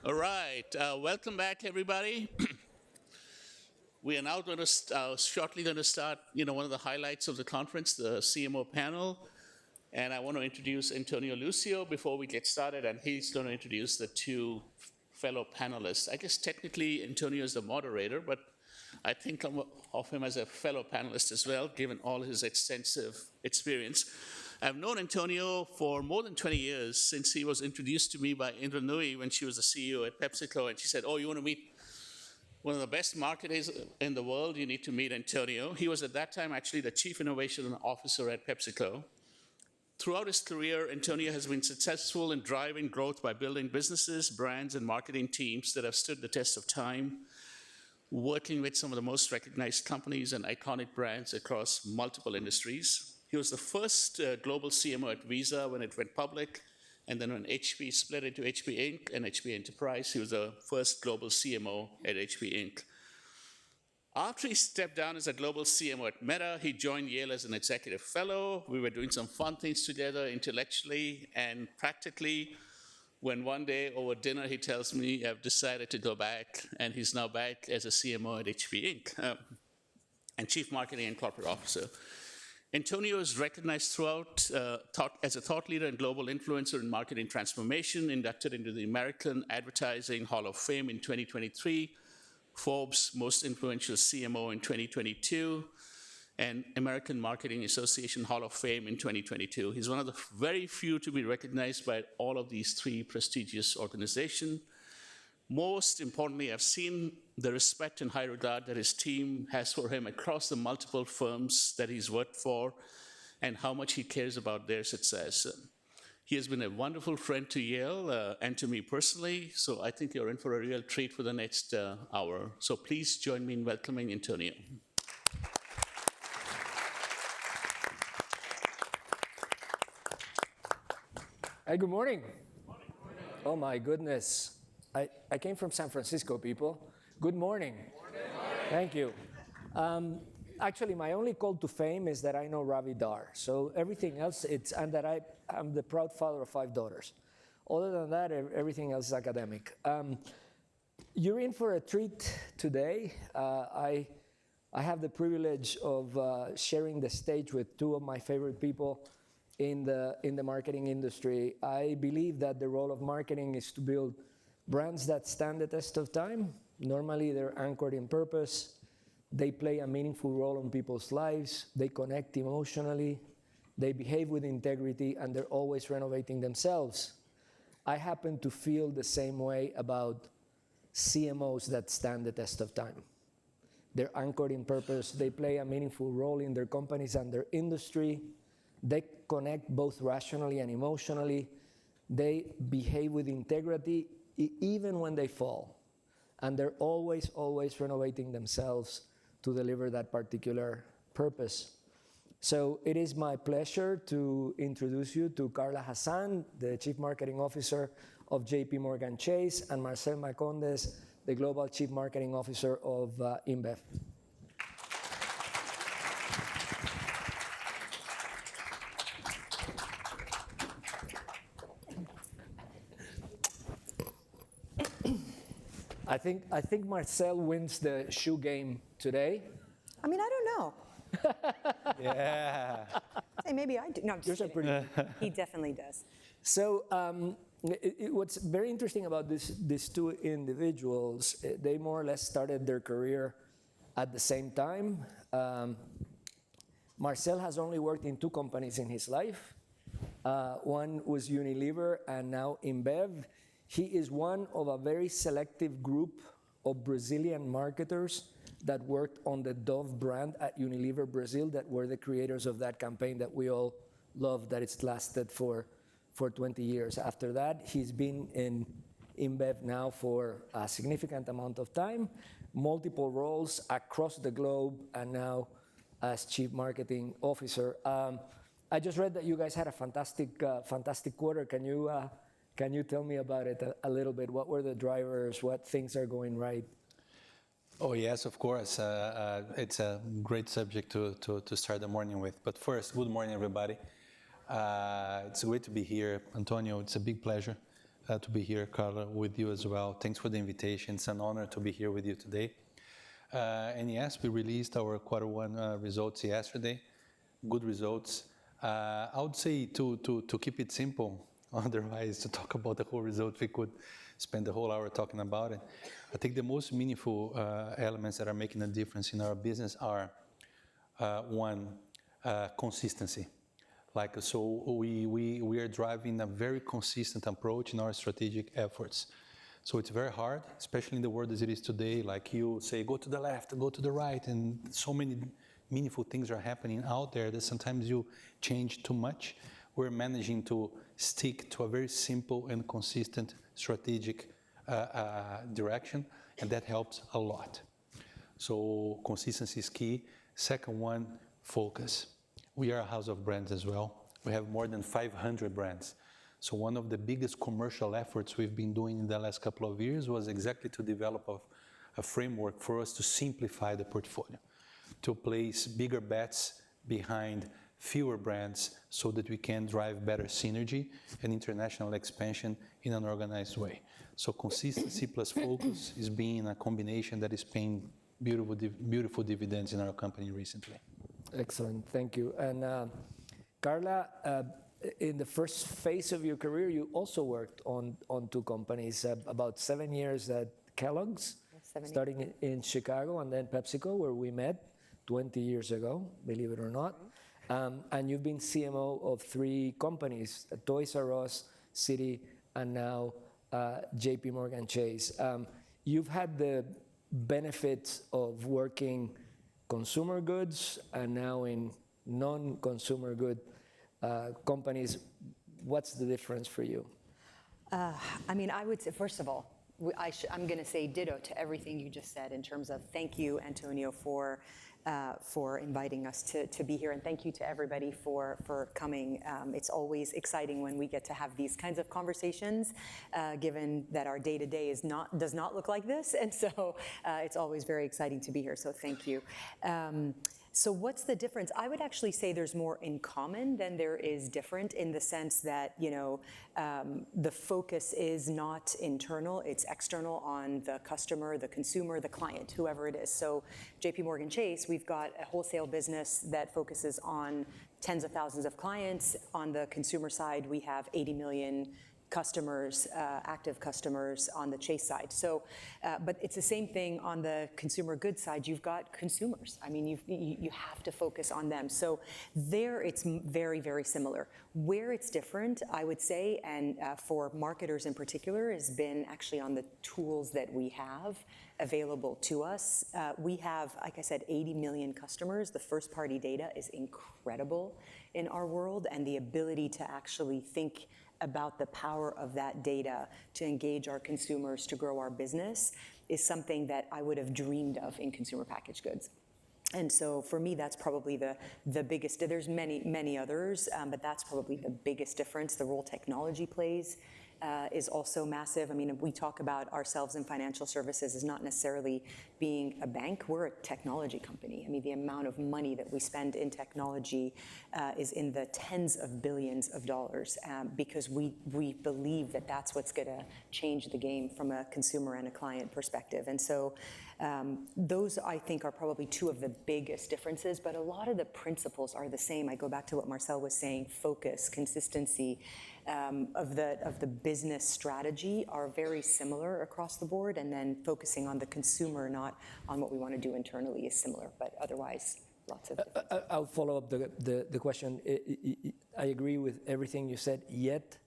All right, welcome back, everybody. We are now going to shortly going to start, one of the highlights of the conference, the CMO panel. And I want to introduce Antonio Lucio before we get started, and he's going to introduce the two fellow panelists. I guess technically Antonio is the moderator, but I think of him as a fellow panelist as well, given all his extensive experience. I've known Antonio for more than 20 years, since he was introduced to me by Indra Nui when she was the CEO at PepsiCo, and she said, "Oh, you want to meet one of the best marketers in the world? You need to meet Antonio." He was at that time actually the Chief Innovation Officer at PepsiCo. Throughout his career, Antonio has been successful in driving growth by building businesses, brands, and marketing teams that have stood the test of time, working with some of the most recognized companies and iconic brands across multiple industries. He was the first global CMO at Visa when it went public, and then when HP split into HP Inc. and HP Enterprise, he was the first global CMO at HP Inc. After he stepped down as a global CMO at Meta, he joined Yale as an executive fellow. We were doing some fun things together intellectually and practically, when one day over dinner he tells me, "I've decided to go back," and he's now back as a CMO at HP Inc. And Chief Marketing and Corporate Officer. Antonio is recognized throughout as a thought leader and global influencer in marketing transformation, inducted into the American Advertising Hall of Fame in 2023, Forbes' Most Influential CMO in 2022, and American Marketing Association Hall of Fame in 2022. He's one of the very few to be recognized by all of these three prestigious organizations. Most importantly, I've seen the respect and high regard that his team has for him across the multiple firms that he's worked for, and how much he cares about their success. He has been a wonderful friend to Yale and to me personally, so I think you're in for a real treat for the next hour. So please join me in welcoming Antonio. Hey, good morning. Oh my goodness. I came from San Francisco, people. Good morning. Thank you. Actually, my only call to fame is that I know Ravi Dar. So everything else, and that I'm the proud father of 5 daughters. Other than that, everything else is academic. You're in for a treat today. I have the privilege of sharing the stage with 2 of my favorite people in the marketing industry. I believe that the role of marketing is to build brands that stand the test of time. Normally, they're anchored in purpose. They play a meaningful role in people's lives. They connect emotionally. They behave with integrity, and they're always renovating themselves. I happen to feel the same way about CMOs that stand the test of time. They're anchored in purpose. They play a meaningful role in their companies and their industry. They connect both rationally and emotionally. They behave with integrity even when they fall. And they're always, always renovating themselves to deliver that particular purpose. So it is my pleasure to introduce you to Carla Hassan, the Chief Marketing Officer of JPMorgan Chase, and Marcel Marcondes, the Global Chief Marketing Officer of InBev. I think Marcel wins the shoe game today. I mean, I don't know. Yeah. Say maybe I do. No, I'm just Yours are kidding. pretty. He definitely does. So what's very interesting about these 2 individuals, they more or less started their career at the same time. Marcel has only worked in 2 companies in his life. One was Unilever and now InBev. He is one of a very selective group of Brazilian marketers that worked on the Dove brand at Unilever Brazil, that were the creators of that campaign that we all love, that it's lasted for 20 years. After that, he's been in InBev now for a significant amount of time, multiple roles across the globe, and now as Chief Marketing Officer. I just read that you guys had a fantastic quarter. Can you tell me about it a little bit? What were the drivers? What things are going right? Oh, yes, of course. It's a great subject to start the morning with. But first, good morning, everybody. It's great to be here. Antonio, it's a big pleasure to be here, Carla, with you as well. Thanks for the invitation. It's an honor to be here with you today. And yes, we released our quarter one results yesterday. Good results. I would say to keep it simple, otherwise to talk about the whole result, we could spend the whole hour talking about it. I think the most meaningful elements that are making a difference in our business are, one, consistency. So we are driving a very consistent approach in our strategic efforts. So it's very hard, especially in the world as it is today. Like you say, go to the left, go to the right, and so many meaningful things are happening out there that sometimes you change too much. We're managing to stick to a very simple and consistent strategic direction, and that helps a lot. So consistency is key. Second one, focus. We are a house of brands as well. We have more than 500 brands. So one of the biggest commercial efforts we've been doing in the last couple of years was exactly to develop a framework for us to simplify the portfolio, to place bigger bets behind fewer brands so that we can drive better synergy and international expansion in an organized way. So consistency plus focus is being a combination that is paying beautiful dividends in our company recently. Excellent, thank you. And Carla, in the first phase of your career, you also worked on two companies, about 7 years at Kellogg's, starting in Chicago, and then PepsiCo, where we met 20 years ago, believe it or not. And you've been CMO of 3 companies, Toys R Us, Citi, and now JPMorgan Chase. You've had the benefits of working consumer goods and now in non-consumer good companies. What's the difference for you? I mean, I would say, first of all, I'm going to say ditto to everything you just said in terms of thank you, Antonio, for inviting us to be here, and thank you to everybody for coming. It's always exciting when we get to have these kinds of conversations, given that our day-to-day does not look like this, and so it's always very exciting to be here, so thank you. So what's the difference? I would actually say there's more in common than there is different, in the sense that, the focus is not internal, it's external on the customer, the consumer, the client, whoever it is. So JPMorgan Chase, we've got a wholesale business that focuses on tens of thousands of clients. On the consumer side, we have 80 million customers, active customers on the Chase side. So, but it's the same thing on the consumer goods side. You've got consumers. I mean, you have to focus on them. So there it's very, very similar. Where it's different, I would say, and for marketers in particular, has been actually on the tools that we have available to us. We have, like I said, 80 million customers. The first party data is incredible in our world, and the ability to actually think about the power of that data to engage our consumers, to grow our business, is something that I would have dreamed of in consumer packaged goods. And so for me, that's probably the biggest. There's many others, but that's probably the biggest difference. The role technology plays is also massive. I mean, we talk about ourselves in financial services as not necessarily being a bank. We're a technology company. I mean, the amount of money that we spend in technology is in the tens of billions of dollars, because we believe that that's what's going to change the game from a consumer and a client perspective. And so those, I think, are probably two of the biggest differences, but a lot of the principles are the same. I go back to what Marcel was saying: focus, consistency of the business strategy are very similar across the board, and then focusing on the consumer, not on what we want to do internally, is similar, but otherwise lots of differences. I'll follow up the question. I agree with everything you said, yet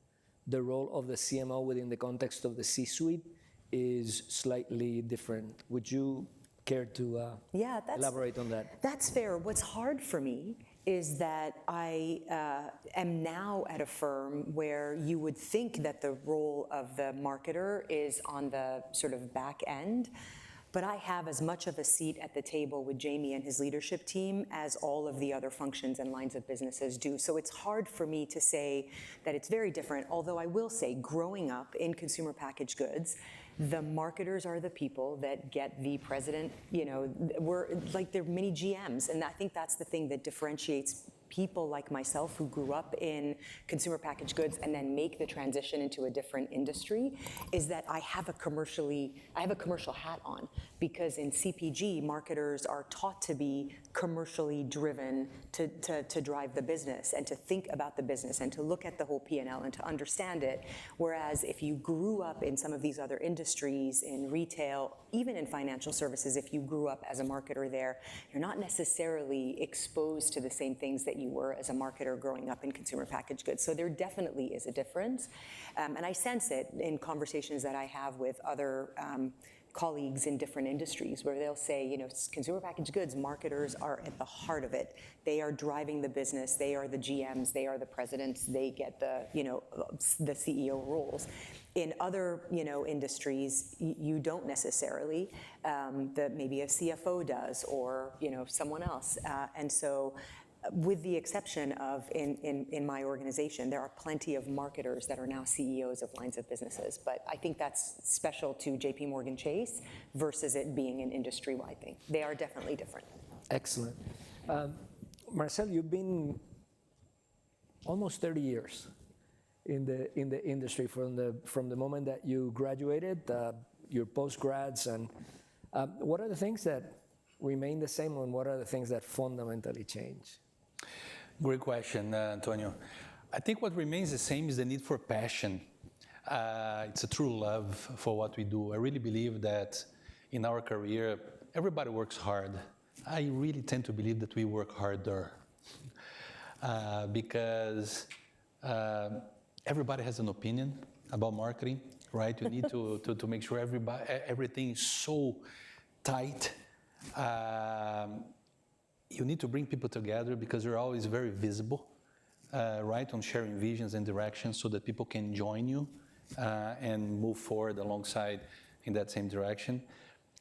the role of the CMO within the context of the C-suite is slightly different. Would you care to elaborate on that? That's fair. What's hard for me is that I am now at a firm where you would think that the role of the marketer is on the sort of back end, but I have as much of a seat at the table with Jamie and his leadership team as all of the other functions and lines of businesses do. So it's hard for me to say that it's very different, although I will say, growing up in consumer packaged goods, the marketers are the people that get the president, we're like, they're mini GMs, and I think that's the thing that differentiates people like myself who grew up in consumer packaged goods and then make the transition into a different industry is that I have a commercial hat on, because in CPG, marketers are taught to be commercially driven to drive the business and to think about the business and to look at the whole P&L and to understand it. Whereas if you grew up in some of these other industries, in retail, even in financial services, if you grew up as a marketer there, you're not necessarily exposed to the same things that you were as a marketer growing up in consumer packaged goods. So there definitely is a difference. And I sense it in conversations that I have with other colleagues in different industries, where they'll say, you know, consumer packaged goods, marketers are at the heart of it. They are driving the business. They are the GMs. They are the presidents. They get the, you know, the CEO roles. In other, you know, industries, you don't necessarily. Maybe a CFO does, or, you know, someone else. And so, with the exception of in my organization, there are plenty of marketers that are now CEOs of lines of businesses. But I think that's special to JPMorgan Chase versus it being an industry-wide thing. They are definitely different. Excellent. Marcel, you've been almost 30 years in the industry from the moment that you graduated, your postgrads, and what are the things that remain the same, and what are the things that fundamentally change? Great question, Antonio. I think what remains the same is the need for passion. It's a true love for what we do. I really believe that in our career, everybody works hard. I really tend to believe that we work harder because everybody has an opinion about marketing, right? You need to make sure everything is so tight. You need to bring people together because you're always very visible, right, on sharing visions and directions so that people can join you and move forward alongside in that same direction.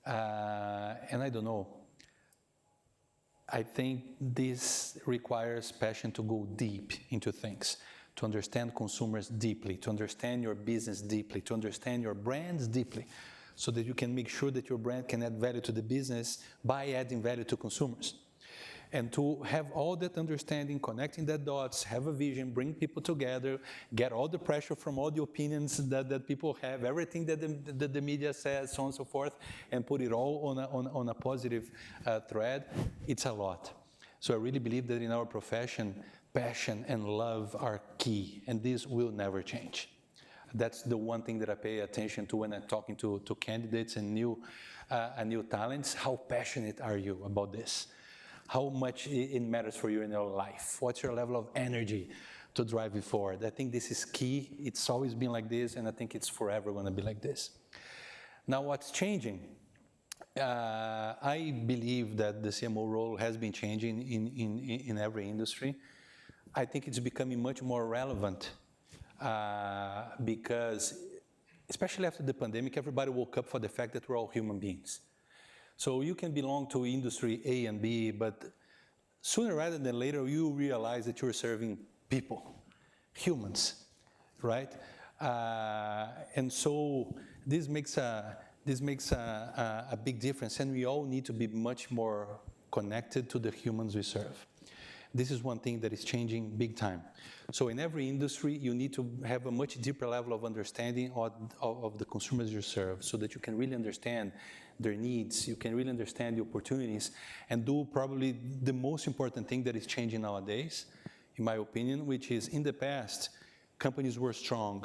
And I don't know, I think this requires passion to go deep into things, to understand consumers deeply, to understand your business deeply, to understand your brands deeply, so that you can make sure that your brand can add value to the business by adding value to consumers. And to have all that understanding, connecting the dots, have a vision, bring people together, get all the pressure from all the opinions that people have, everything that the media says, so on and so forth, and put it all on a positive thread, it's a lot. So I really believe that in our profession, passion and love are key, and this will never change. That's the one thing that I pay attention to when I'm talking to candidates and new talents. How passionate are you about this? How much it matters for you in your life? What's your level of energy to drive you forward? I think this is key. It's always been like this, and I think it's forever going to be like this. Now, what's changing? I believe that the CMO role has been changing in every industry. I think it's becoming much more relevant because, especially after the pandemic, everybody woke up for the fact that we're all human beings. So you can belong to industry A and B, but sooner rather than later, you realize that you're serving people, humans, right? And so this makes a big difference, and we all need to be much more connected to the humans we serve. This is one thing that is changing big time. So in every industry, you need to have a much deeper level of understanding of the consumers you serve, so that you can really understand their needs, you can really understand the opportunities, and do probably the most important thing that is changing nowadays, in my opinion, which is, in the past, companies were strong,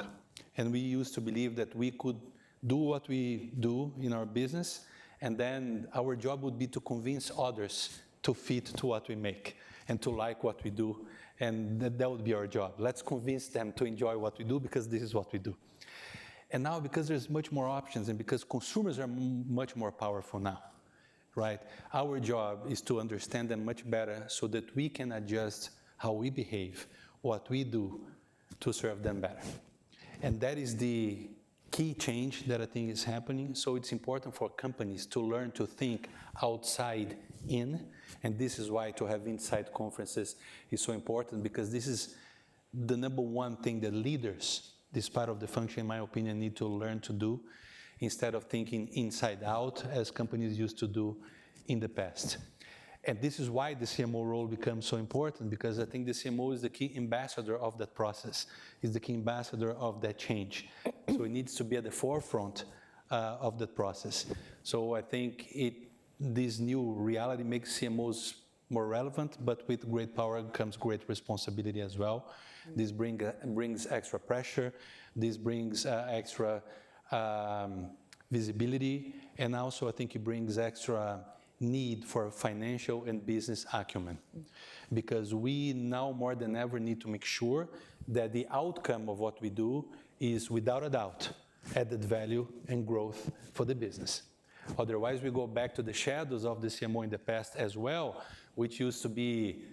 and we used to believe that we could do what we do in our business, and then our job would be to convince others to fit to what we make and to like what we do, and that would be our job. Let's convince them to enjoy what we do because this is what we do. And now, because there's much more options and because consumers are much more powerful now, right? Our job is to understand them much better so that we can adjust how we behave, what we do to serve them better. And that is the key change that I think is happening. So it's important for companies to learn to think outside in. And this is why to have inside conferences is so important, because this is the number one thing that leaders, this part of the function, in my opinion, need to learn to do, instead of thinking inside out, as companies used to do in the past. And this is why the CMO role becomes so important, because I think the CMO is the key ambassador of that process, is the key ambassador of that change. So it needs to be at the forefront of that process. So I think this new reality makes CMOs more relevant, but with great power comes great responsibility as well. This brings extra pressure, this brings extra visibility, and also I think it brings extra need for financial and business acumen. Because we now more than ever need to make sure that the outcome of what we do is without a doubt added value and growth for the business. Otherwise, we go back to the shadows of the CMO in the past as well, which used to be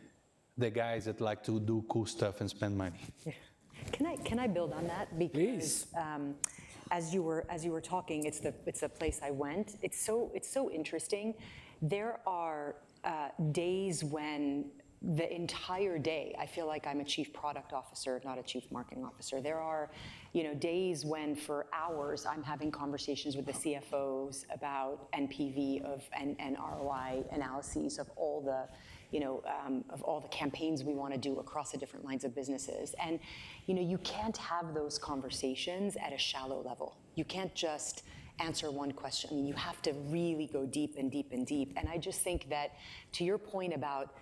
the guys that like to do cool stuff and spend money. Yeah. Can I build on that? Because as you were talking, it's the place I went. It's so interesting. There are days when the entire day I feel like I'm a chief product officer, not a chief marketing officer. There are, days when for hours I'm having conversations with the CFOs about NPV and ROI analyses of all the of all the campaigns we want to do across the different lines of businesses. And you can't have those conversations at a shallow level. You can't just answer one question. I mean, you have to really go deep and deep and deep. And I just think that, to your point about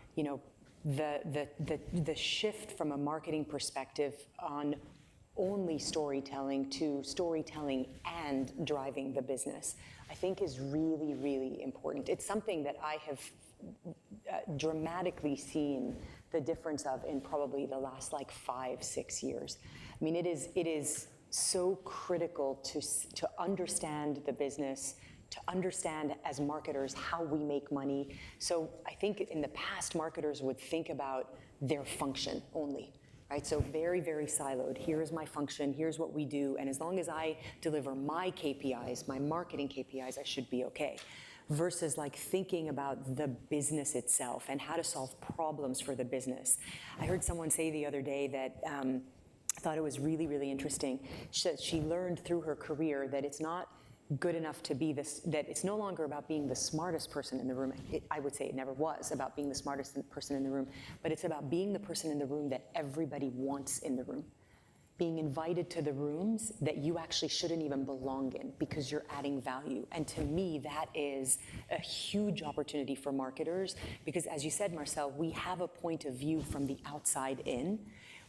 the shift from a marketing perspective on only storytelling to storytelling and driving the business, I think is really, really important. It's something that I have dramatically seen the difference of in probably the last 5-6 years. I mean, it is so critical to understand the business, to understand as marketers how we make money. So I think in the past, marketers would think about their function only, right? So very, very siloed. Here is my function, here's what we do, and as long as I deliver my KPIs, my marketing KPIs, I should be okay. Versus thinking about the business itself and how to solve problems for the business. I heard someone say the other day that I thought it was really, really interesting. She learned through her career that it's not good enough to be that it's no longer about being the smartest person in the room. I would say it never was about being the smartest person in the room, but it's about being the person in the room that everybody wants in the room. Being invited to the rooms that you actually shouldn't even belong in because you're adding value. And to me, that is a huge opportunity for marketers because, as you said, Marcel, we have a point of view from the outside in.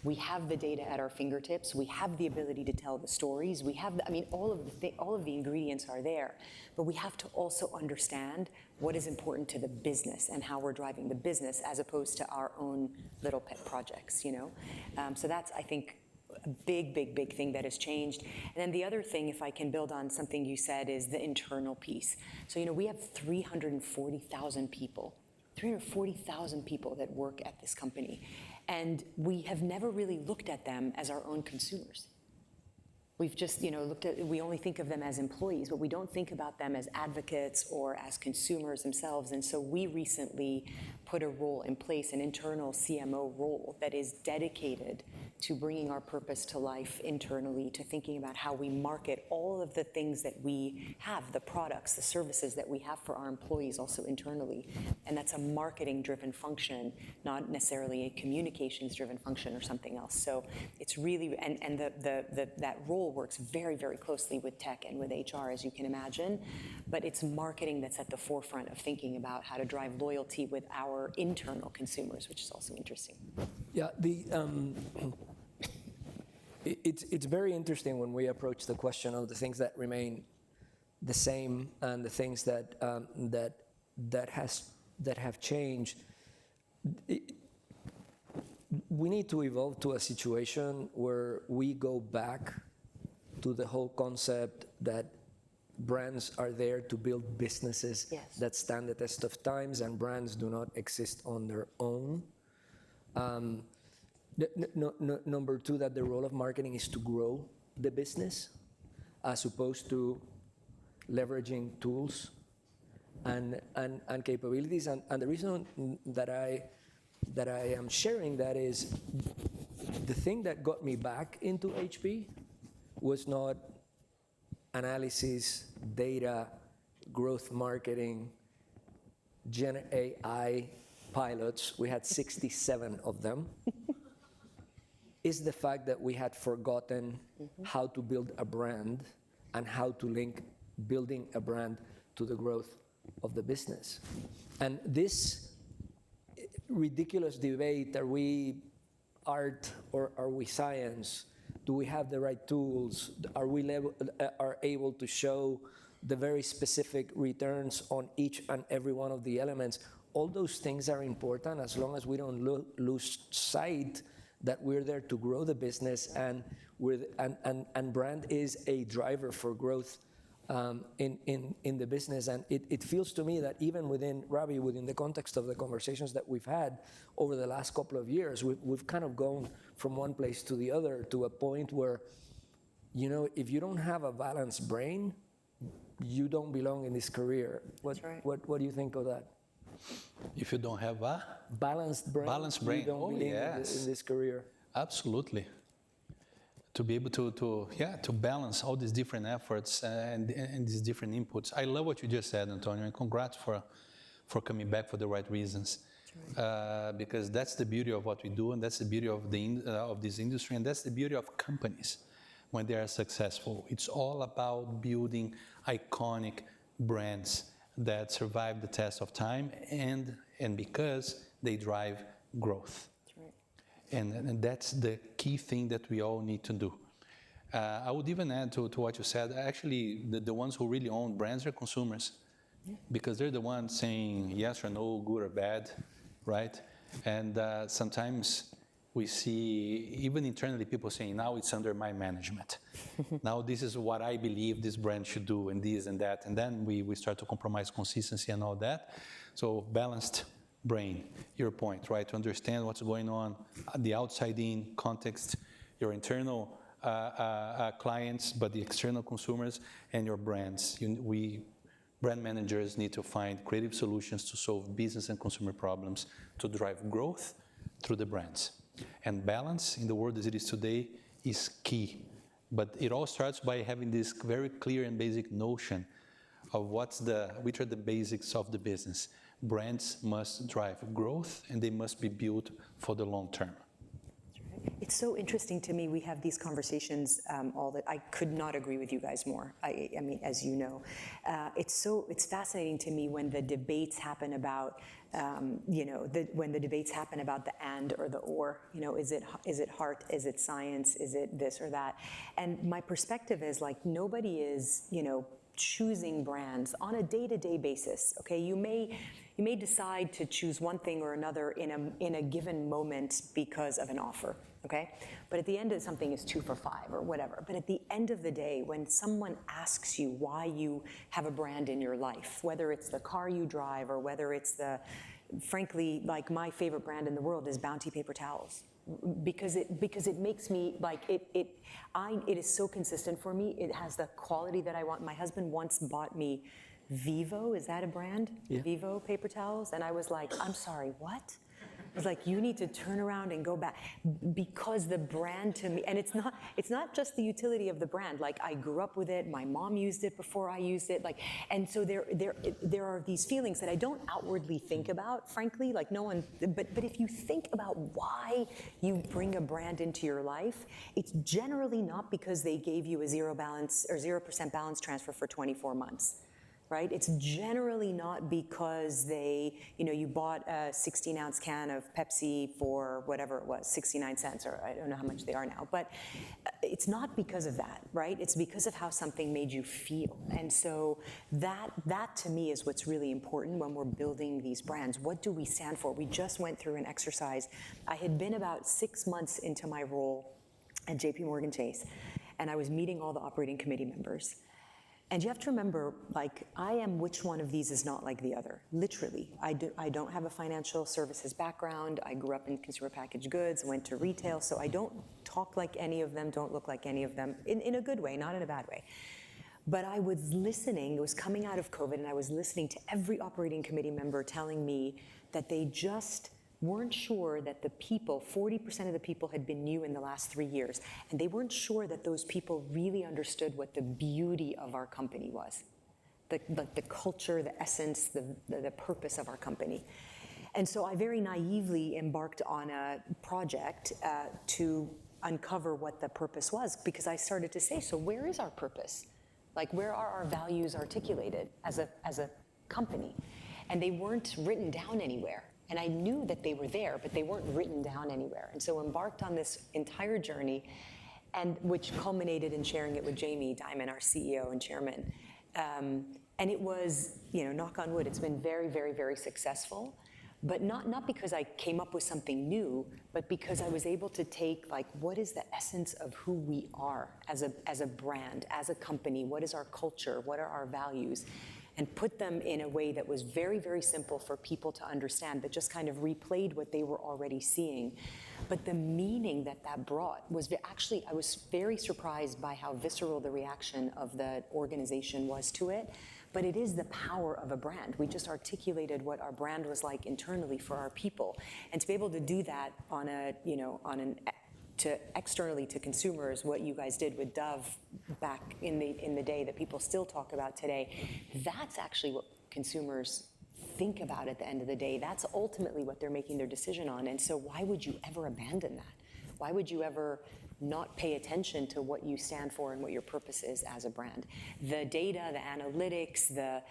We have the data at our fingertips. We have the ability to tell the stories. We have, all of the ingredients are there. But we have to also understand what is important to the business and how we're driving the business as opposed to our own little pet projects, So that's, I think, a big, big, big thing that has changed. And then the other thing, if I can build on something you said, is the internal piece. So, we have 340,000 people that work at this company. And we have never really looked at them as our own consumers. We've just, we only think of them as employees, but we don't think about them as advocates or as consumers themselves. And so we recently put a role in place, an internal CMO role that is dedicated to bringing our purpose to life internally, to thinking about how we market all of the things that we have, the products, the services that we have for our employees also internally. And that's a marketing-driven function, not necessarily a communications-driven function or something else. So it's really, and that role works very, very closely with tech and with HR, as you can imagine, but it's marketing that's at the forefront of thinking about how to drive loyalty with our internal consumers, which is also interesting. Yeah, it's very interesting when we approach the question of the things that remain the same and the things that have changed. We need to evolve to a situation where we go back to the whole concept that brands are there to build businesses that stand the test of times, and brands do not exist on their own. Number two, that the role of marketing is to grow the business as opposed to leveraging tools and capabilities. And the reason that I am sharing that is the thing that got me back into HP was not analysis, data, growth marketing. Gen AI pilots, we had 67 of them, is the fact that we had forgotten how to build a brand and how to link building a brand to the growth of the business. And this ridiculous debate, are we art or are we science? Do we have the right tools? Are we able to show the very specific returns on each and every one of the elements? All those things are important as long as we don't lose sight that we're there to grow the business, and brand is a driver for growth in the business. And it feels to me that even within Ravi, within the context of the conversations that we've had over the last couple of years, we've kind of gone from one place to the other to a point where, you know, if you don't have a balanced brain, you don't belong in this career. That's right. What do you think of that? If you don't have a Balanced brain, you don't belong in this career. Absolutely. To be able to balance all these different efforts and these different inputs. I love what you just said, Antonio, and congrats for coming back for the right reasons. Because that's the beauty of what we do, and that's the beauty of this industry, and that's the beauty of companies when they are successful. It's all about building iconic brands that survive the test of time, and because they drive growth. That's right. And that's the key thing that we all need to do. I would even add to what you said, actually, the ones who really own brands are consumers, because they're the ones saying yes or no, good or bad, right? And sometimes we see, even internally, people saying, now it's under my management. Now this is what I believe this brand should do, and this and that. And then we start to compromise consistency and all that. So balanced brain, your point, right? To understand what's going on, the outside-in context, your internal clients, but the external consumers, and your brands. Brand managers need to find creative solutions to solve business and consumer problems to drive growth through the brands. And balance in the world as it is today is key. But it all starts by having this very clear and basic notion of which are the basics of the business. Brands must drive growth, and they must be built for the long term. It's so interesting to me. We have these conversations all that. I could not agree with you guys more. I mean, as you know, it's fascinating to me when the debates happen about, when the debates happen about the and or the or. You know, is it heart? Is it science? Is it this or that? And my perspective is like nobody is, choosing brands on a day-to-day basis. Okay, you may decide to choose one thing or another in a given moment because of an offer. Okay, but at the end of something is 2 for $5 or whatever. But at the end of the day, when someone asks you why you have a brand in your life, whether it's the car you drive or whether it's frankly, like my favorite brand in the world is Bounty paper towels. Because it makes me like it is so consistent for me. It has the quality that I want. My husband once bought me Vivo. Is that a brand? Yeah. Vivo paper towels, and I was like, I'm sorry, what? I was like, you need to turn around and go back, because the brand to me, and it's not just the utility of the brand. Like I grew up with it. My mom used it before I used it. Like, and so there are these feelings that I don't outwardly think about, frankly. Like no one, but if you think about why you bring a brand into your life, it's generally not because they gave you a 0% balance transfer for 24 months. Right? It's generally not because you bought a 16-ounce can of Pepsi for whatever it was, 69 cents, or I don't know how much they are now. But it's not because of that, right? It's because of how something made you feel. And so that to me is what's really important when we're building these brands. What do we stand for? We just went through an exercise. I had been about 6 months into my role at JPMorgan Chase, and I was meeting all the operating committee members. And you have to remember, like, I am which one of these is not like the other, literally. I don't have a financial services background. I grew up in consumer packaged goods, went to retail, so I don't talk like any of them, don't look like any of them, in a good way, not in a bad way. But I was listening, it was coming out of COVID, and I was listening to every operating committee member telling me that they just weren't sure that the people, 40% of the people had been new in the last 3 years, and they weren't sure that those people really understood what the beauty of our company was. the culture, the essence, the purpose of our company. And so I very naively embarked on a project to uncover what the purpose was, because I started to say, so where is our purpose? Like, where are our values articulated as a company? And they weren't written down anywhere. And I knew that they were there, but they weren't written down anywhere. And so embarked on this entire journey, and which culminated in sharing it with Jamie Dimon, our CEO and chairman. And it was, knock on wood, it's been very, very, very successful. But not because I came up with something new, but because I was able to take, like, what is the essence of who we are as a brand, as a company? What is our culture? What are our values? And put them in a way that was very, very simple for people to understand, but just kind of replayed what they were already seeing. But the meaning that brought was actually, I was very surprised by how visceral the reaction of the organization was to it. But it is the power of a brand. We just articulated what our brand was like internally for our people. And to be able to do that externally to consumers, what you guys did with Dove back in the day that people still talk about today, that's actually what consumers think about at the end of the day. That's ultimately what they're making their decision on. And so why would you ever abandon that? Why would you ever not pay attention to what you stand for and what your purpose is as a brand? The data, the analytics, the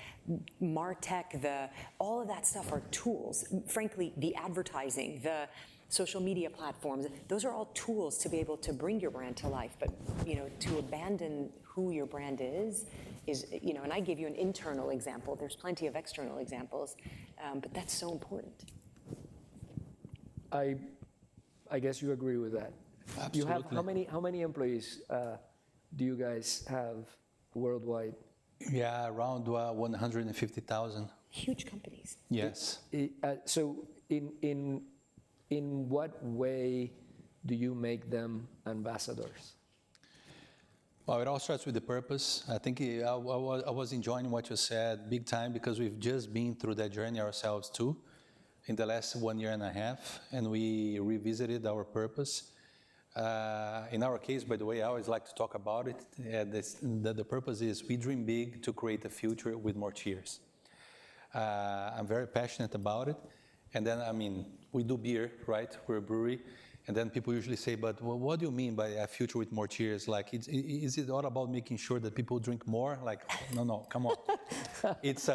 MarTech, all of that stuff are tools. Frankly, the advertising, the social media platforms, those are all tools to be able to bring your brand to life. But to abandon who your brand is, and I gave you an internal example. There's plenty of external examples, but that's so important. I guess you agree with that. Absolutely. You have how many employees do you guys have worldwide? Yeah, around 150,000. Huge companies. Yes. So in what way do you make them ambassadors? Well, it all starts with the purpose. I think I was enjoying what you said big time, because we've just been through that journey ourselves too in the last 1.5 years, and we revisited our purpose. In our case, by the way, I always like to talk about it. The purpose is we dream big to create a future with more cheers. I'm very passionate about it. And then, we do beer, right? We're a brewery. And then people usually say, but what do you mean by a future with more cheers? Like, is it all about making sure that people drink more? Like, no, come on. It's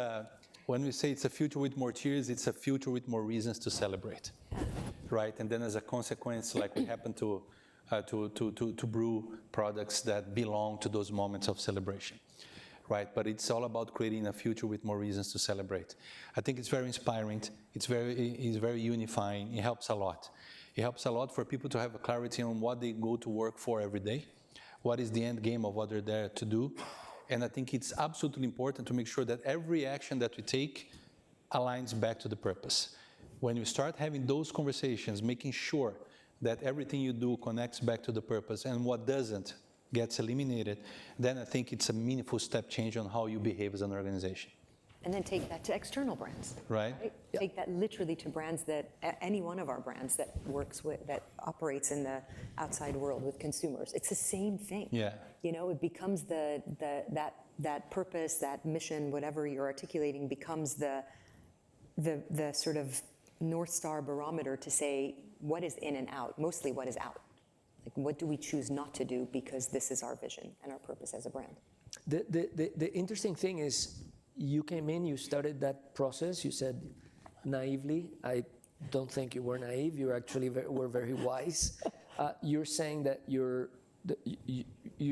when we say it's a future with more cheers, it's a future with more reasons to celebrate, right? And then as a consequence, like, we happen to brew products that belong to those moments of celebration, right? But it's all about creating a future with more reasons to celebrate. I think it's very inspiring. It's very unifying. It helps a lot. It helps a lot for people to have a clarity on what they go to work for every day, what is the end game of what they're there to do. And I think it's absolutely important to make sure that every action that we take aligns back to the purpose. When you start having those conversations, making sure that everything you do connects back to the purpose, and what doesn't gets eliminated, then I think it's a meaningful step change on how you behave as an organization. And then take that to external brands. Right. Yeah. Take that literally to brands that, any one of our brands that works with, that operates in the outside world with consumers. It's the same thing. Yeah. It becomes that purpose, that mission, whatever you're articulating, becomes the sort of North Star barometer to say what is in and out, mostly what is out. Like, what do we choose not to do because this is our vision and our purpose as a brand? The interesting thing is, you came in, you started that process, you said naively. I don't think you were naive, you actually were very wise. You're saying that you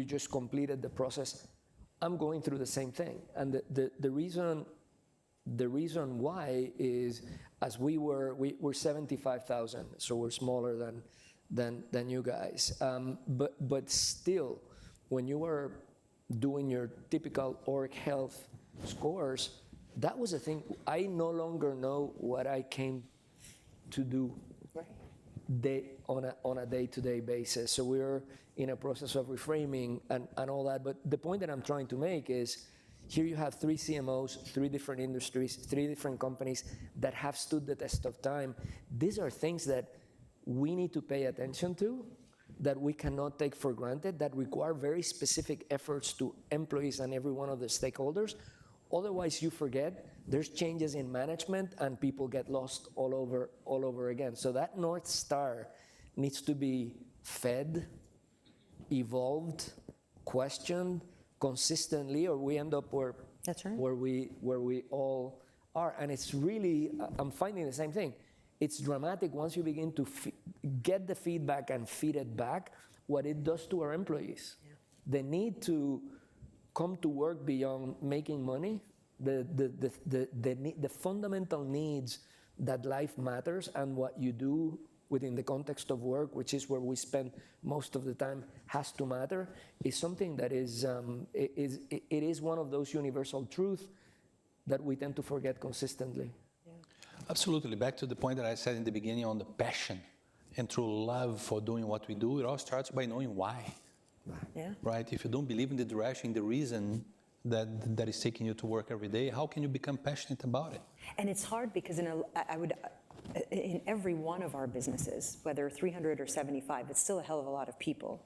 just completed the process. I'm going through the same thing. And the reason why is, as we're 75,000, so we're smaller than you guys. But still, when you were doing your typical org health scores, that was a thing. I no longer know what I came to do on a day-to-day basis. So we're in a process of reframing and all that. But the point that I'm trying to make is, here you have 3 CMOs, 3 different industries, 3 different companies that have stood the test of time. These are things that we need to pay attention to, that we cannot take for granted, that require very specific efforts to employees and every one of the stakeholders, Otherwise, you forget, there's changes in management and people get lost all over again. So that North Star needs to be fed, evolved, questioned consistently, or we end up where, That's right. where we all are. And it's really, I'm finding the same thing. It's dramatic once you begin to get the feedback and feed it back, what it does to our employees. Yeah. The need to come to work beyond making money, the fundamental needs that life matters and what you do within the context of work, which is where we spend most of the time, has to matter, is something that is, it is one of those universal truths that we tend to forget consistently. Yeah. Absolutely. Back to the point that I said in the beginning on the passion and true love for doing what we do, it all starts by knowing why. Yeah. Right? If you don't believe in the direction, the reason that is taking you to work every day, how can you become passionate about it? And it's hard because in every one of our businesses, whether 300 or 75, it's still a hell of a lot of people.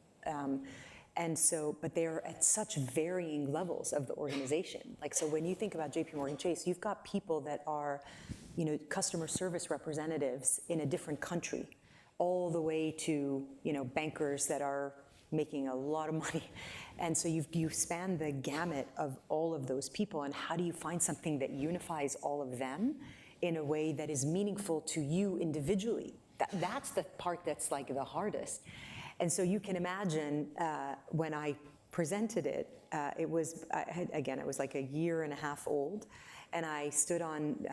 And so, but they're at such varying levels of the organization. Like, so when you think about JPMorgan Chase, you've got people that are, customer service representatives in a different country, all the way to, bankers that are making a lot of money. And so you span the gamut of all of those people, and how do you find something that unifies all of them in a way that is meaningful to you individually? That's the part that's like the hardest. And so you can imagine when I presented it, it was like a year and a half old, and I stood on,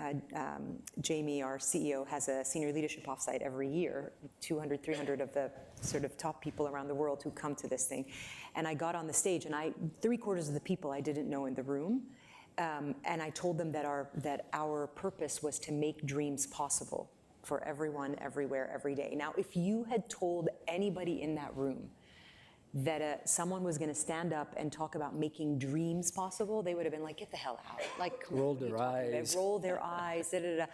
Jamie, our CEO, has a senior leadership offsite every year, 200, 300 of the sort of top people around the world who come to this thing. And I got on the stage, and 3/4 of the people I didn't know in the room, and I told them that our purpose was to make dreams possible for everyone, everywhere, every day. Now, if you had told anybody in that room that someone was going to stand up and talk about making dreams possible, they would have been like, get the hell out. Like, roll their eyes. Roll their eyes, da, da, da.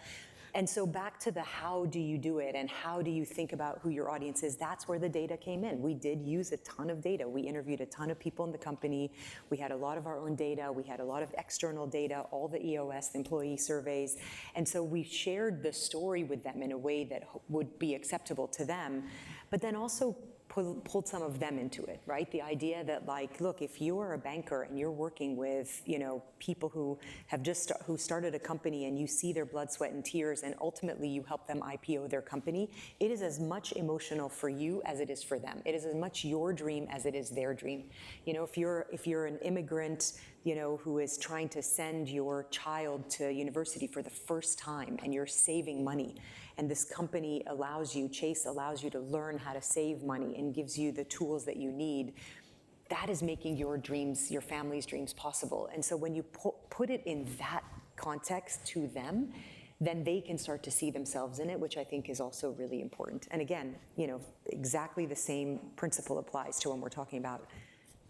And so back to the how do you do it and how do you think about who your audience is, that's where the data came in. We did use a ton of data. We interviewed a ton of people in the company. We had a lot of our own data. We had a lot of external data, all the EOS, the employee surveys. And so we shared the story with them in a way that would be acceptable to them, but then also pulled some of them into it, right? The idea that, like, look, if you are a banker and you're working with, people who have who started a company and you see their blood, sweat, and tears, and ultimately you help them IPO their company, it is as much emotional for you as it is for them. It is as much your dream as it is their dream. If you're an immigrant, who is trying to send your child to university for the first time and you're saving money, and this company Chase allows you to learn how to save money and gives you the tools that you need, that is making your dreams, your family's dreams possible. And so when you put it in that context to them, then they can start to see themselves in it, which I think is also really important. And again, exactly the same principle applies to when we're talking about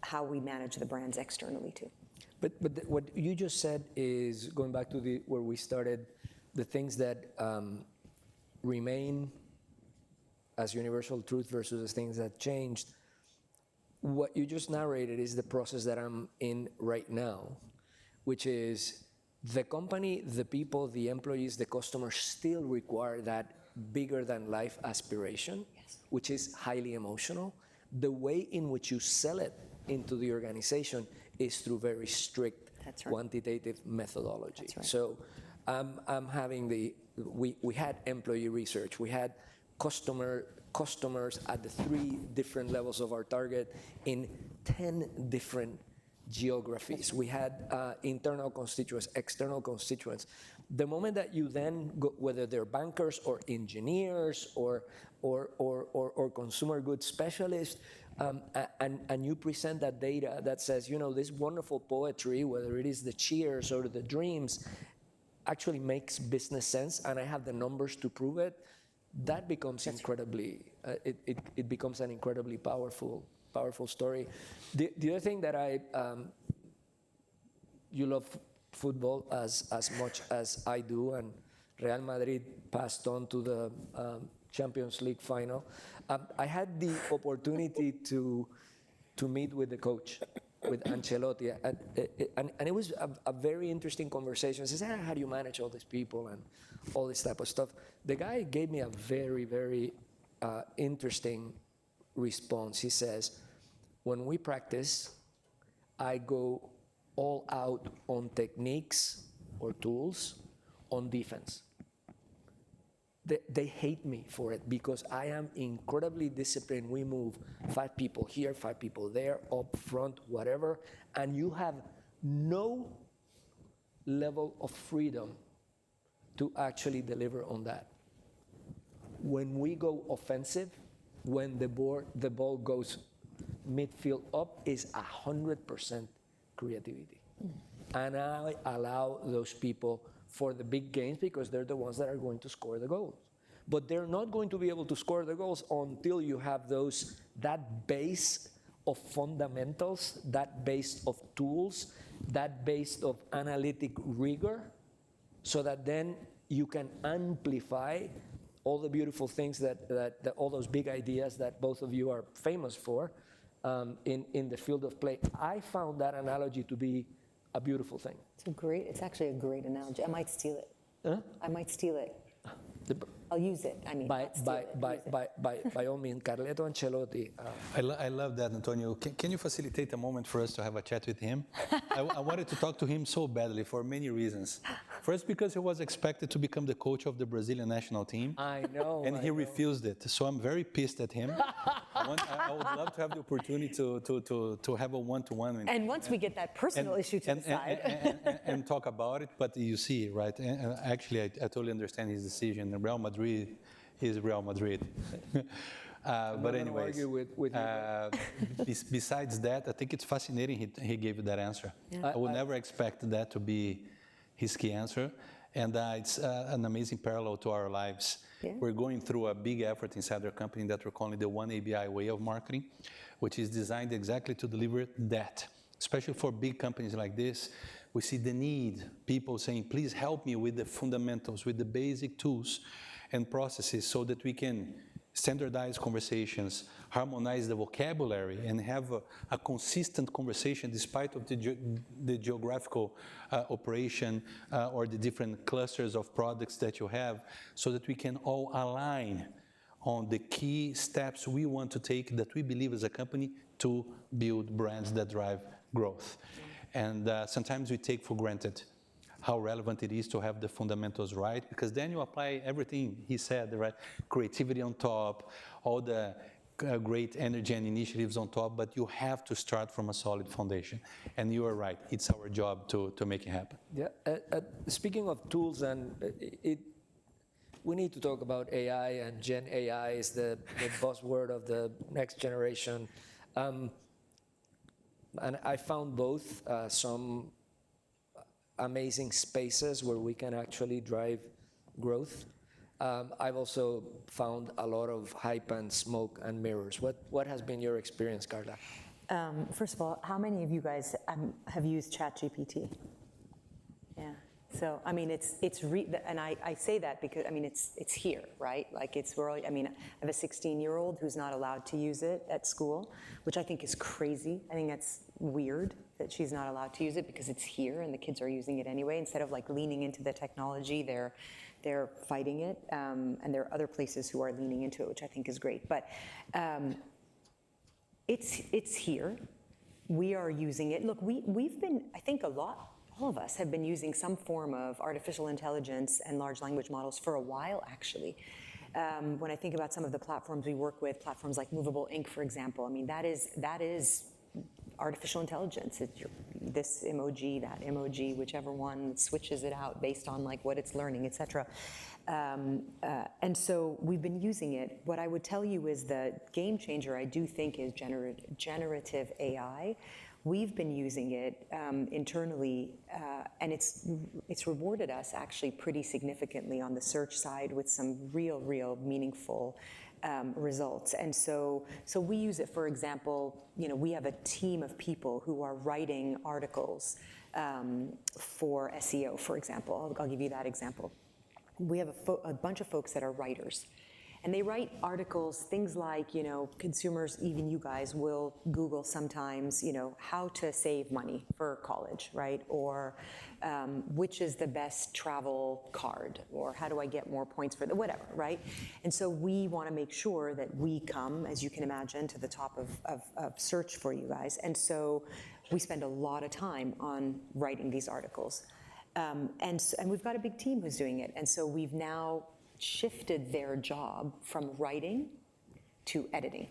how we manage the brands externally too. But what you just said is, going back to where we started, the things that remain as universal truth versus the things that changed. What you just narrated is the process that I'm in right now, which is the company, the people, the employees, the customers still require that bigger than life aspiration, yes, which is highly emotional. The way in which you sell it into the organization is through very strict, that's right, quantitative methodology. That's right. So I'm having we had employee research, we had customers at the 3 different levels of our target in 10 different geographies. We had internal constituents, external constituents. The moment that you then go, whether they're bankers or engineers or consumer goods specialists, and you present that data that says, this wonderful poetry, whether it is the cheers or the dreams, actually makes business sense, and I have the numbers to prove it, that becomes incredibly, it becomes an incredibly powerful story. The other thing that you love football as much as I do, and Real Madrid passed on to the Champions League final. I had the opportunity to meet with the coach with Ancelotti, and it was a very interesting conversation. He says, how do you manage all these people and all this type of stuff? The guy gave me a very, very interesting response. He says, when we practice, I go all out on techniques or tools on defense. They hate me for it because I am incredibly disciplined. We move 5 people here, 5 people there, up front, whatever, and you have no level of freedom to actually deliver on that. When we go offensive, when the ball goes midfield up, is 100% creativity. And I allow those people for the big games because they're the ones that are going to score the goals. But they're not going to be able to score the goals until you have that base of fundamentals, that base of tools, that base of analytic rigor, so that then you can amplify all the beautiful things that all those big ideas that both of you are famous for in the field of play. I found that analogy to be a beautiful thing. It's actually a great analogy. I might steal it. Huh? I might steal it. I'll use it. I mean, by all means, Carleto Ancelotti. I love that, Antonio. Can you facilitate a moment for us to have a chat with him? I wanted to talk to him so badly for many reasons. First, because he was expected to become the coach of the Brazilian national team. I know. And he refused it. So I'm very pissed at him. I would love to have the opportunity to have a one-to-one. And once we get that personal issue to the side. And talk about it. But you see, right? And actually, I totally understand his decision. Real Madrid is Real Madrid. But anyways, besides that, I think it's fascinating he gave you that answer. Yeah. I would never expect that to be his key answer. And it's an amazing parallel to our lives. Yeah. We're going through a big effort inside our company that we're calling the One ABI way of marketing, which is designed exactly to deliver that. Especially for big companies like this, we see the need, people saying, please help me with the fundamentals, with the basic tools and processes so that we can standardize conversations, harmonize the vocabulary, and have a consistent conversation despite of the geographical operation or the different clusters of products that you have, so that we can all align on the key steps we want to take that we believe as a company to build brands that drive growth. And sometimes we take for granted how relevant it is to have the fundamentals right, because then you apply everything he said, right? Creativity on top, all the great energy and initiatives on top, but you have to start from a solid foundation. And you are right, it's our job to make it happen. Yeah. Speaking of tools, and we need to talk about AI, and Gen AI is the buzzword of the next generation. And I found both some amazing spaces where we can actually drive growth. I've also found a lot of hype and smoke and mirrors. What has been your experience, Carla? First of all, how many of you guys have used ChatGPT? Yeah. So I mean, and I say that because I mean it's here, right? Like I mean, I have a 16-year-old who's not allowed to use it at school, which I think is crazy. I think that's weird that she's not allowed to use it because it's here and the kids are using it anyway. Instead of like leaning into the technology, they're fighting it, and there are other places who are leaning into it, which I think is great. But it's here. We are using it. Look, we've been, I think all of us have been using some form of artificial intelligence and large language models for a while, actually. When I think about some of the platforms we work with, platforms like Movable Ink, for example, I mean, that is artificial intelligence. It's this emoji, that emoji, whichever one switches it out based on like what it's learning, et cetera. And so we've been using it. What I would tell you is the game changer I do think is generative AI. We've been using it internally, and it's rewarded us actually pretty significantly on the search side with some real meaningful results. And so we use it, for example, we have a team of people who are writing articles for SEO, for example. I'll give you that example. We have a bunch of folks that are writers. And they write articles, things like, consumers, even you guys, will Google sometimes, how to save money for college, right? Or which is the best travel card, or how do I get more points for whatever, right? And so we want to make sure that we come, as you can imagine, to the top of search for you guys. And so we spend a lot of time on writing these articles. And we've got a big team who's doing it. And so we've now shifted their job from writing to editing.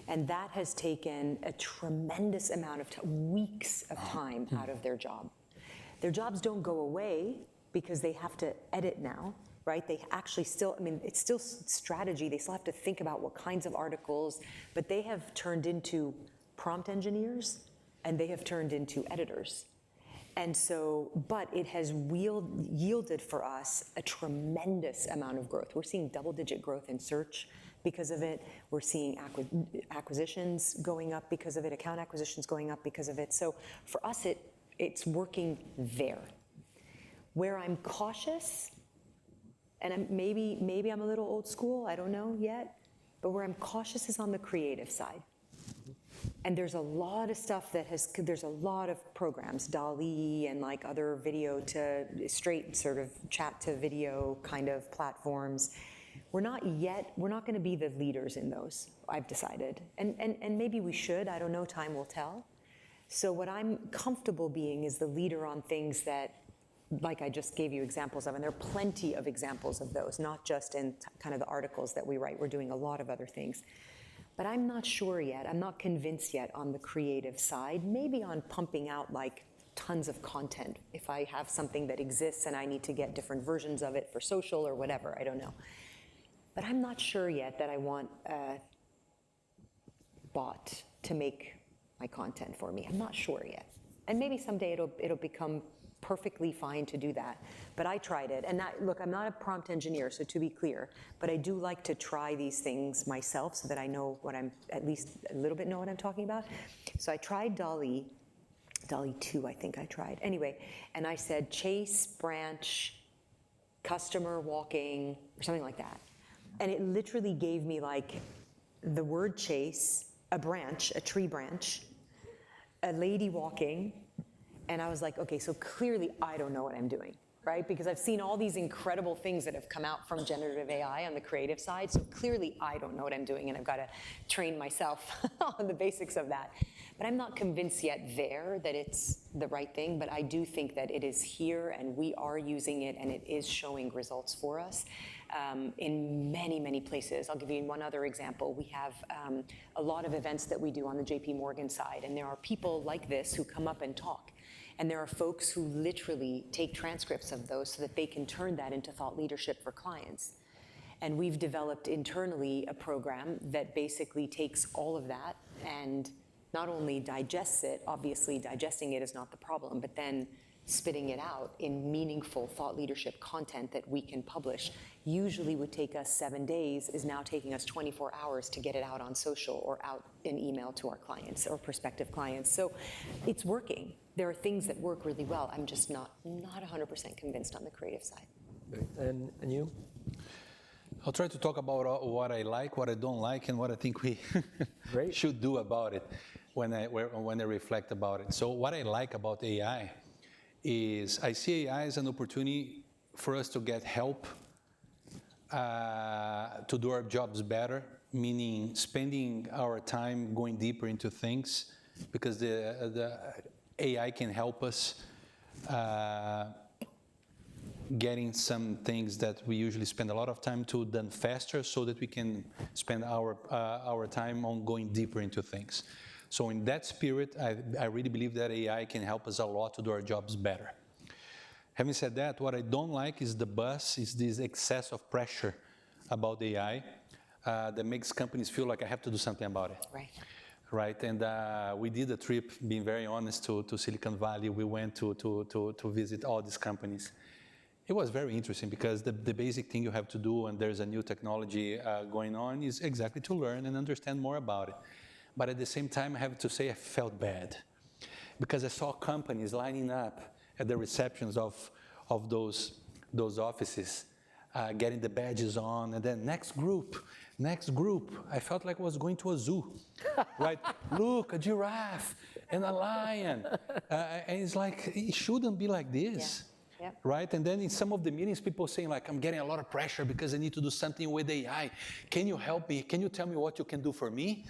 And that has taken a tremendous amount of weeks of time out of their job. Their jobs don't go away because they have to edit now, right? They actually still, it's still strategy. They still have to think about what kinds of articles, but they have turned into prompt engineers and they have turned into editors. And so, but it has yielded for us a tremendous amount of growth. We're seeing double-digit growth in search because of it. We're seeing acquisitions going up because of it, account acquisitions going up because of it. So for us, it's working there. Where I'm cautious, and maybe I'm a little old school, I don't know yet, but where I'm cautious is on the creative side. And there's a lot of stuff there's a lot of programs, DALL-E and like other video to straight sort of chat to video kind of platforms. We're not going to be the leaders in those, I've decided. And maybe we should, I don't know, time will tell. So what I'm comfortable being is the leader on things that, like I just gave you examples of, and there are plenty of examples of those, not just in kind of the articles that we write. We're doing a lot of other things. But I'm not sure yet, I'm not convinced yet on the creative side, maybe on pumping out like tons of content. If I have something that exists and I need to get different versions of it for social or whatever, I don't know. But I'm not sure yet that I want a bot to make my content for me. I'm not sure yet. And maybe someday it'll become perfectly fine to do that. But I tried it. And look, I'm not a prompt engineer, so to be clear, but I do like to try these things myself so that I know at least a little bit know what I'm talking about. So I tried DALL-E 2, I think I tried. Anyway, and I said chase, branch, customer walking, or something like that. And it literally gave me like the word chase, a branch, a tree branch, a lady walking, and I was like, okay, so clearly I don't know what I'm doing, right? Because I've seen all these incredible things that have come out from generative AI on the creative side, so clearly I don't know what I'm doing, and I've got to train myself on the basics of that. But I'm not convinced yet that it's the right thing, but I do think that it is here, and we are using it, and it is showing results for us in many, many places. I'll give you one other example. We have a lot of events that we do on the JPMorgan side, and there are people like this who come up and talk. And there are folks who literally take transcripts of those so that they can turn that into thought leadership for clients. And we've developed internally a program that basically takes all of that and not only digests it, obviously digesting it is not the problem, but then spitting it out in meaningful thought leadership content that we can publish. Usually would take us 7 days, is now taking us 24 hours to get it out on social or out in email to our clients or prospective clients. So it's working. There are things that work really well. I'm just not 100% convinced on the creative side. Great. And you? I'll try to talk about what I like, what I don't like, and what I think we should do about it when I reflect about it. So what I like about AI is I see AI as an opportunity for us to get help to do our jobs better, meaning spending our time going deeper into things, because the AI can help us getting some things that we usually spend a lot of time to done faster, so that we can spend our time on going deeper into things. So in that spirit, I really believe that AI can help us a lot to do our jobs better. Having said that, what I don't like is the buzz, is this excess of pressure about AI that makes companies feel like I have to do something about it. Right, and we did a trip, being very honest, to Silicon Valley. We went to visit all these companies. It was very interesting because the basic thing you have to do when there's a new technology going on is exactly to learn and understand more about it. But at the same time, I have to say I felt bad because I saw companies lining up at the receptions of those offices getting the badges on, and then next group. I felt like I was going to a zoo, right? Look, a giraffe and a lion. And it's like, it shouldn't be like this. Yeah. Yep. Right? And then in some of the meetings, people saying like, I'm getting a lot of pressure because I need to do something with AI. Can you help me? Can you tell me what you can do for me?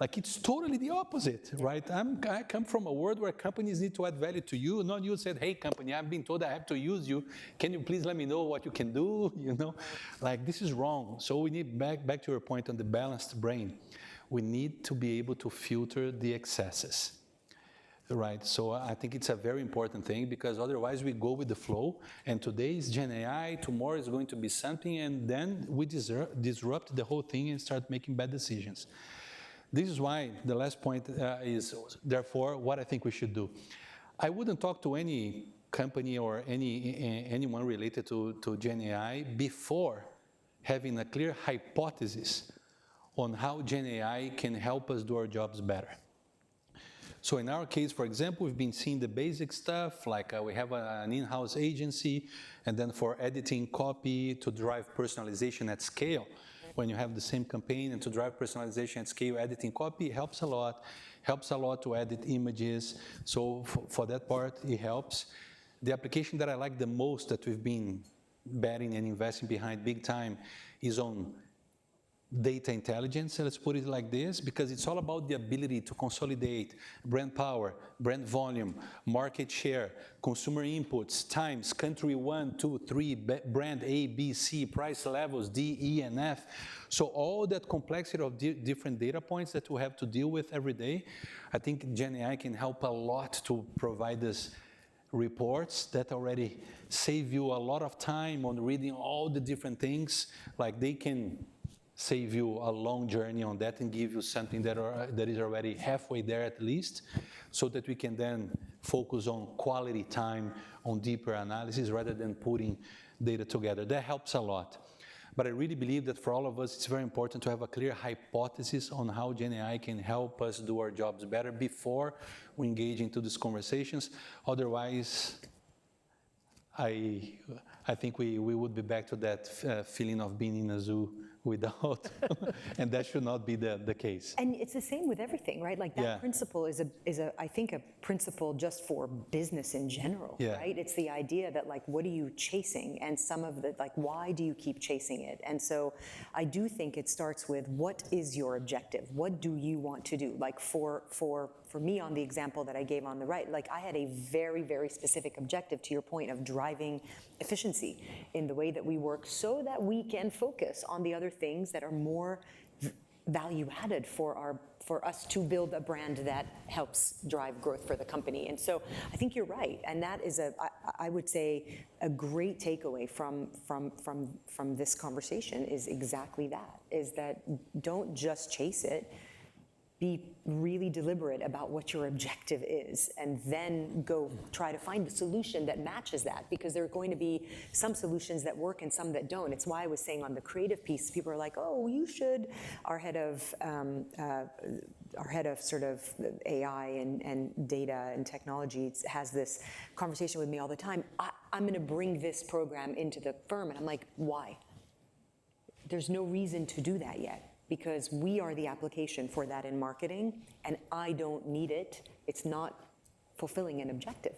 Like, it's totally the opposite, right? I come from a world where companies need to add value to you, not you said, hey, company, I've been told I have to use you. Can you please let me know what you can do? Like, this is wrong. So we need, back to your point on the balanced brain, we need to be able to filter the excesses. Right, so I think it's a very important thing, because otherwise we go with the flow, and today is Gen AI, tomorrow is going to be something, and then we disrupt the whole thing and start making bad decisions. This is why the last point is, therefore, what I think we should do. I wouldn't talk to any company or anyone related to Gen AI before having a clear hypothesis on how Gen AI can help us do our jobs better. So in our case, for example, we've been seeing the basic stuff, like we have an in-house agency, and then for editing copy to drive personalization at scale. When you have the same campaign and to drive personalization at scale, editing copy helps a lot. Helps a lot to edit images. So for that part, it helps. The application that I like the most that we've been betting and investing behind big time is on data intelligence, let's put it like this, because it's all about the ability to consolidate brand power, brand volume, market share, consumer inputs, times, country 1, 2, 3, brand A, B, C, price levels, D, E, and F. So all that complexity of different data points that we have to deal with every day, I think Gen AI can help a lot to provide us reports that already save you a lot of time on reading all the different things. Like, they can save you a long journey on that and give you something that is already halfway there at least, so that we can then focus on quality time, on deeper analysis, rather than putting data together. That helps a lot. But I really believe that for all of us, it's very important to have a clear hypothesis on how Gen AI can help us do our jobs better before we engage into these conversations. Otherwise, I think we would be back to that feeling of being in a zoo without, and that should not be the case. And it's the same with everything, right? Like, that principle is I think a principle just for business in general, right? It's the idea that, like, what are you chasing? And some of the, like, why do you keep chasing it? And so I do think it starts with, what is your objective? What do you want to do? Like, for me, on the example that I gave on the right, like, I had a very, very specific objective, to your point, of driving efficiency in the way that we work, so that we can focus on the other things that are more value added for us to build a brand that helps drive growth for the company. And so I think you're right, and that is I would say a great takeaway from this conversation is exactly that, is that don't just chase it. Be really deliberate about what your objective is, and then go try to find a solution that matches that, because there are going to be some solutions that work and some that don't. It's why I was saying on the creative piece, people are like, oh, you should. Our head of sort of AI and data and technology has this conversation with me all the time. I'm going to bring this program into the firm, and I'm like, why? There's no reason to do that yet, because we are the application for that in marketing, and I don't need it. It's not fulfilling an objective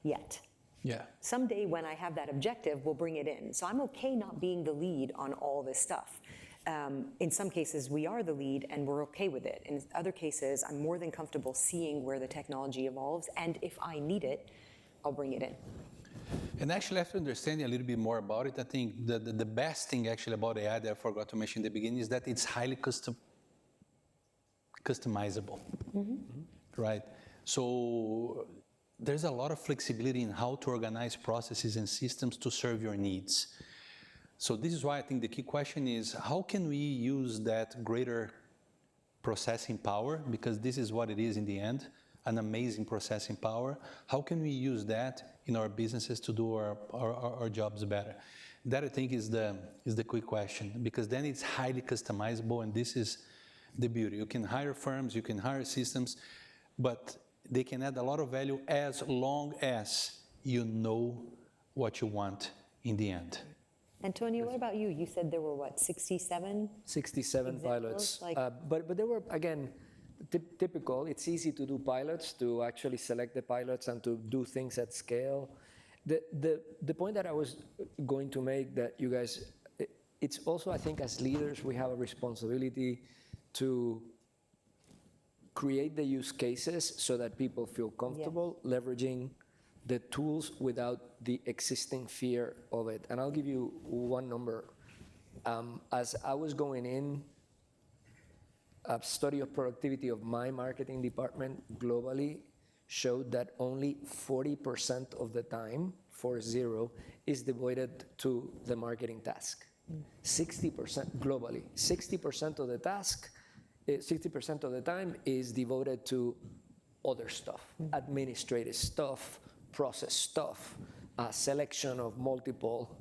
yet. Yeah. Someday when I have that objective, we'll bring it in. So I'm okay not being the lead on all this stuff. In some cases, we are the lead, and we're okay with it. In other cases, I'm more than comfortable seeing where the technology evolves, and if I need it, I'll bring it in. And actually, after understanding a little bit more about it, I think the best thing actually about AI that I forgot to mention in the beginning is that it's highly customizable, right? So there's a lot of flexibility in how to organize processes and systems to serve your needs. So this is why I think the key question is, how can we use that greater processing power, because this is what it is in the end, an amazing processing power. How can we use that in our businesses to do our jobs better? That, I think, is the quick question, because then it's highly customizable, and this is the beauty. You can hire firms, you can hire systems, but they can add a lot of value as long as you know what you want in the end. Antonio, what about you? You said there were what, 67? 67 pilots. Examples, like- But they were, again, typical. It's easy to do pilots, to actually select the pilots and to do things at scale. The point that I was going to make, that you guys, it's also, I think, as leaders, we have a responsibility to create the use cases so that people feel comfortable leveraging the tools without the existing fear of it. And I'll give you one number. As I was going in, a study of productivity of my marketing department globally showed that only 40% of the time, 40, is devoted to the marketing task. 60% globally, 60% of the task, 60% of the time is devoted to other stuff, administrative stuff, process stuff, selection of multiple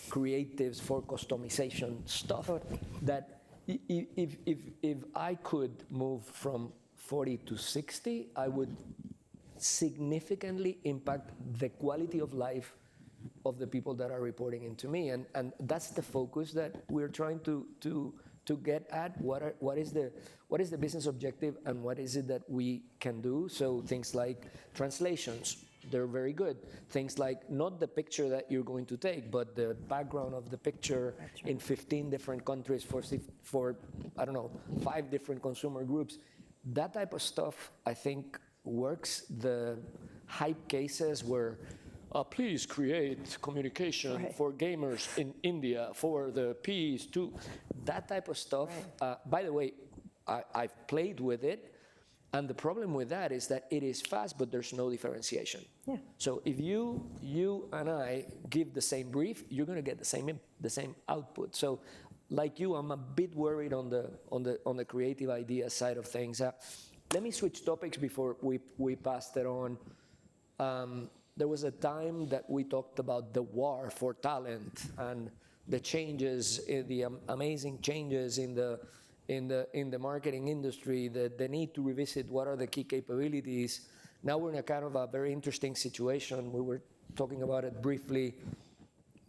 creatives for customization stuff. That if I could move from 40 to 60, I would significantly impact the quality of life of the people that are reporting into me. And that's the focus that we're trying to get at. What is the business objective, and what is it that we can do? So things like translations, they're very good. Things like not the picture that you're going to take, but the background of the picture in 15 different countries for I don't know, 5 different consumer groups. That type of stuff, I think, works. The hype cases where please create communication for gamers in India for the PS2, that type of stuff. By the way, I've played with it, and the problem with that is that it is fast, but there's no differentiation. Yeah. So if you and I give the same brief, you're going to get the same output. So, like you, I'm a bit worried on the creative idea side of things. Let me switch topics before we pass it on. There was a time that we talked about the war for talent and the changes, the amazing changes in the marketing industry, the need to revisit what are the key capabilities. Now we're in a kind of a very interesting situation. We were talking about it briefly,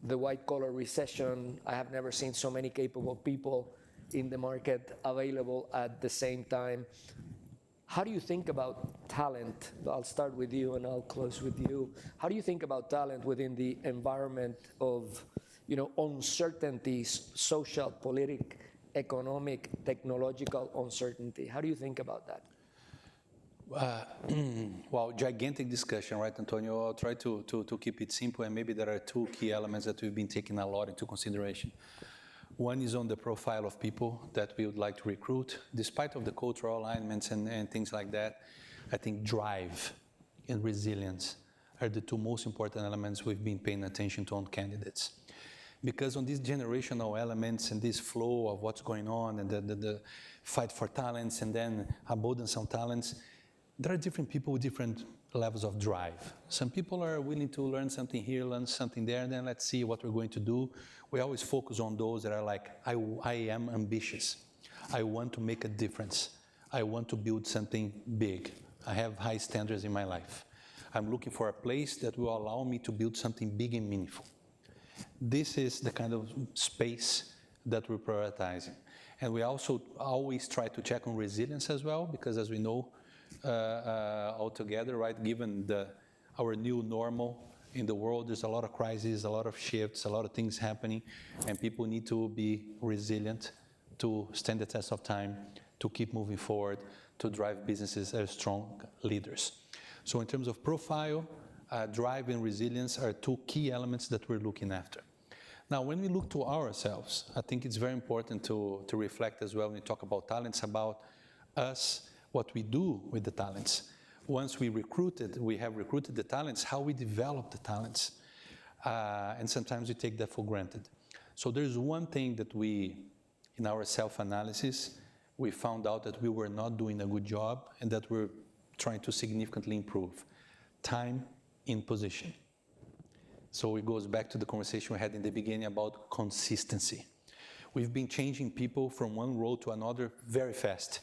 the white-collar recession. I have never seen so many capable people in the market available at the same time. How do you think about talent? I'll start with you and I'll close with you. How do you think about talent within the environment of, uncertainties, social, political, economic, technological uncertainty? How do you think about that? Well, gigantic discussion, right, Antonio? I'll try to keep it simple, and maybe there are 2 key elements that we've been taking a lot into consideration. One is on the profile of people that we would like to recruit. Despite of the cultural alignments and things like that, I think drive and resilience are the 2 most important elements we've been paying attention to on candidates. Because on these generational elements and this flow of what's going on and the fight for talents and then abundance of talents, there are different people with different levels of drive. Some people are willing to learn something here, learn something there, and then let's see what we're going to do. We always focus on those that are like, I am ambitious. I want to make a difference. I want to build something big. I have high standards in my life. I'm looking for a place that will allow me to build something big and meaningful. This is the kind of space that we're prioritizing. And we also always try to check on resilience as well, because as we know, altogether, right, given our new normal in the world, there's a lot of crises, a lot of shifts, a lot of things happening, and people need to be resilient to stand the test of time, to keep moving forward, to drive businesses as strong leaders. So in terms of profile, drive and resilience are 2 key elements that we're looking after. Now, when we look to ourselves, I think it's very important to reflect as well when we talk about talents, about us, what we do with the talents. Once we have recruited the talents, how we develop the talents. And sometimes we take that for granted. So there's one thing that in our self-analysis, we found out that we were not doing a good job and that we're trying to significantly improve. Time in position. So it goes back to the conversation we had in the beginning about consistency. We've been changing people from one role to another very fast.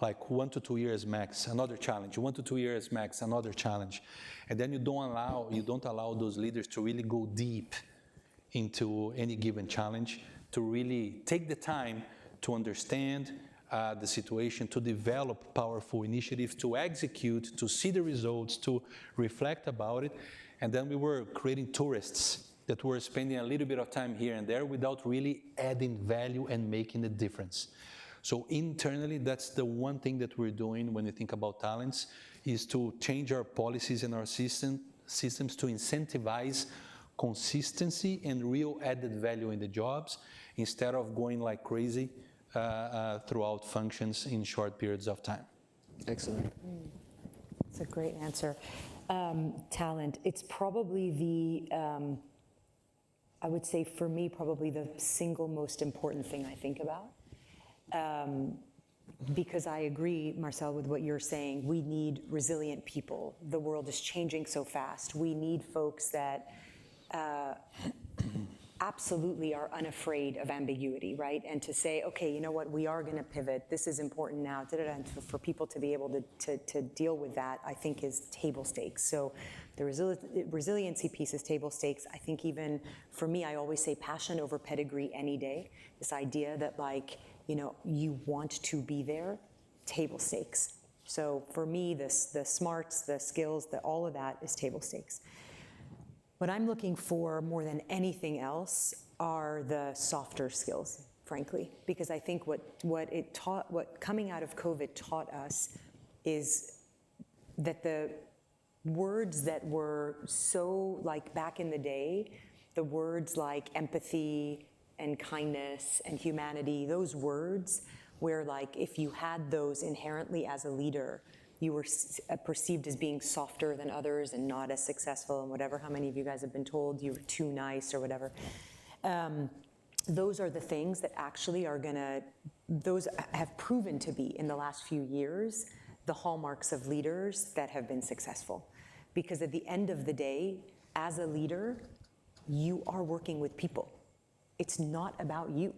Like 1 to 2 years max, another challenge. 1 to 2 years max, another challenge. And then you don't allow those leaders to really go deep into any given challenge, to really take the time to understand the situation, to develop powerful initiatives, to execute, to see the results, to reflect about it. And then we were creating tourists that were spending a little bit of time here and there without really adding value and making a difference. So internally, that's the one thing that we're doing when we think about talents, is to change our policies and our systems to incentivize consistency and real added value in the jobs, instead of going like crazy throughout functions in short periods of time. Excellent. That's a great answer. Talent, it's probably I would say for me, probably the single most important thing I think about. Because I agree, Marcel, with what you're saying. We need resilient people. The world is changing so fast. We need folks that absolutely are unafraid of ambiguity, right? And to say, okay, you know what, we are going to pivot. This is important now. And for people to be able to deal with that, I think is table stakes. So the resiliency piece is table stakes. I think even for me, I always say passion over pedigree any day. This idea that like, you know, you want to be there, table stakes. So for me, the smarts, the skills, all of that is table stakes. What I'm looking for more than anything else are the softer skills, frankly, because I think what coming out of COVID taught us is that the words that were so, like back in the day, the words like empathy and kindness and humanity, those words where like if you had those inherently as a leader, you were perceived as being softer than others and not as successful and whatever, how many of you guys have been told you were too nice or whatever. Those are the things that actually are those have proven to be in the last few years, the hallmarks of leaders that have been successful. Because at the end of the day, as a leader, you are working with people. It's not about you.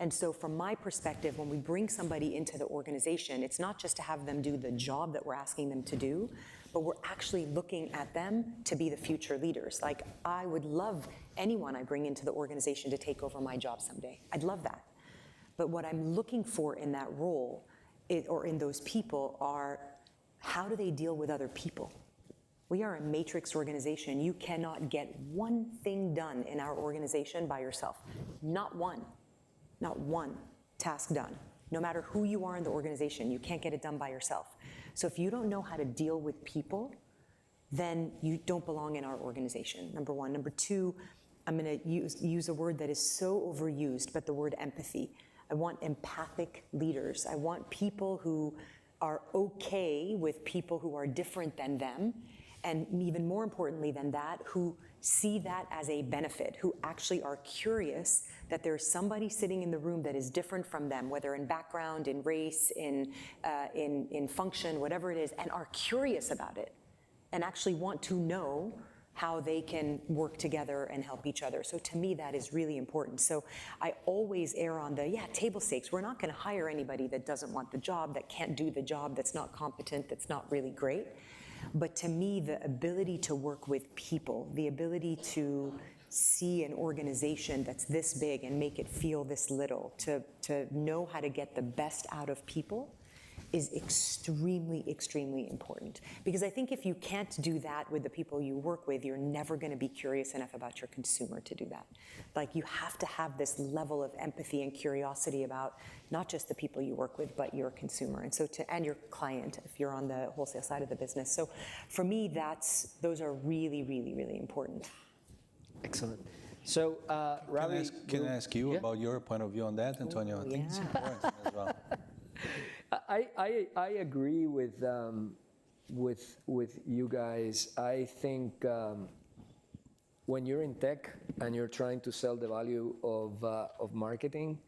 And so from my perspective, when we bring somebody into the organization, it's not just to have them do the job that we're asking them to do, but we're actually looking at them to be the future leaders. Like, I would love anyone I bring into the organization to take over my job someday. I'd love that. But what I'm looking for in that role, or in those people, are how do they deal with other people? We are a matrix organization. You cannot get one thing done in our organization by yourself. Not one task done. No matter who you are in the organization, you can't get it done by yourself. So if you don't know how to deal with people, then you don't belong in our organization, number one. Number two, I'm gonna use a word that is so overused, but the word empathy. I want empathic leaders. I want people who are okay with people who are different than them, and even more importantly than that, who see that as a benefit, who actually are curious that there's somebody sitting in the room that is different from them, whether in background, in race, in function, whatever it is, and are curious about it, and actually want to know how they can work together and help each other. So to me, that is really important. So I always err on table stakes. We're not gonna hire anybody that doesn't want the job, that can't do the job, that's not competent, that's not really great. But to me, the ability to work with people, the ability to see an organization that's this big and make it feel this little, to know how to get the best out of people is extremely, extremely important. Because I think if you can't do that with the people you work with, you're never gonna be curious enough about your consumer to do that. Like, you have to have this level of empathy and curiosity about not just the people you work with, but your consumer, and your client, if you're on the wholesale side of the business. So for me, those are really, really, really important. Excellent. So, Ravi, Can I ask you about your point of view on that, Antonio? I think it's important as well. I agree with you guys. I think when you're in tech and you're trying to sell the value of marketing,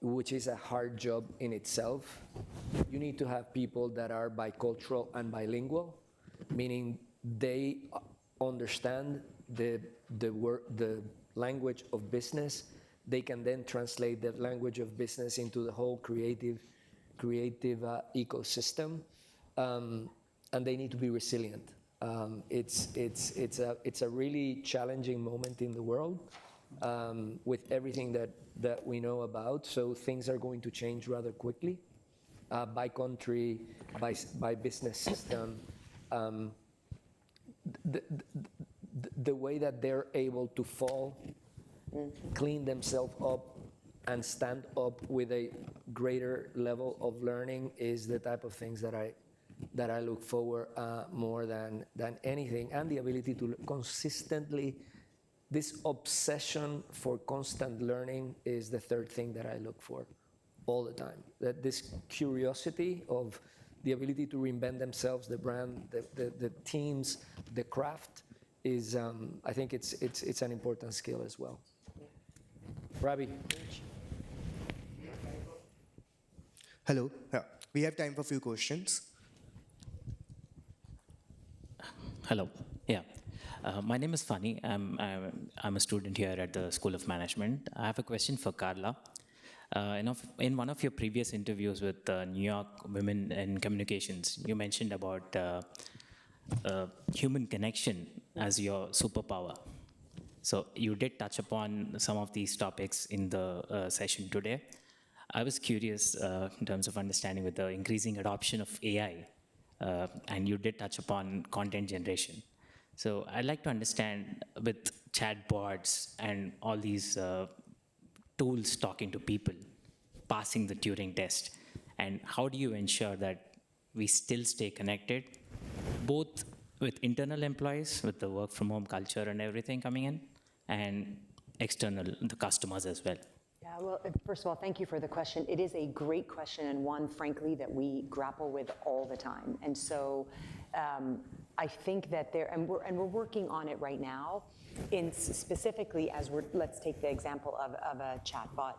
which is a hard job in itself, you need to have people that are bicultural and bilingual, meaning they understand the language of business. They can then translate the language of business into the whole creative ecosystem, and they need to be resilient. It's a really challenging moment in the world with everything that we know about. So things are going to change rather quickly by country, by business system. The way that they're able to fall, clean themselves up, and stand up with a greater level of learning is the type of things that I look forward more than anything. And the ability to consistently, this obsession for constant learning is the third thing that I look for all the time. That this curiosity of the ability to reinvent themselves, the brand, the teams, the craft is, I think it's an important skill as well. Ravi. Hello. We have time for a few questions. Hello. Yeah. My name is Fani. I'm a student here at the School of Management. I have a question for Carla. In one of your previous interviews with New York Women in Communications, you mentioned about human connection as your superpower. So you did touch upon some of these topics in the session today. I was curious in terms of understanding with the increasing adoption of AI, and you did touch upon content generation. So I'd like to understand with chatbots and all these tools talking to people, passing the Turing test, and how do you ensure that we still stay connected, both with internal employees, with the work from home culture and everything coming in, and external, the customers as well? Yeah, well, first of all, thank you for the question. It is a great question, and one, frankly, that we grapple with all the time. And so I think that we're working on it right now, in specifically as let's take the example of a chatbot.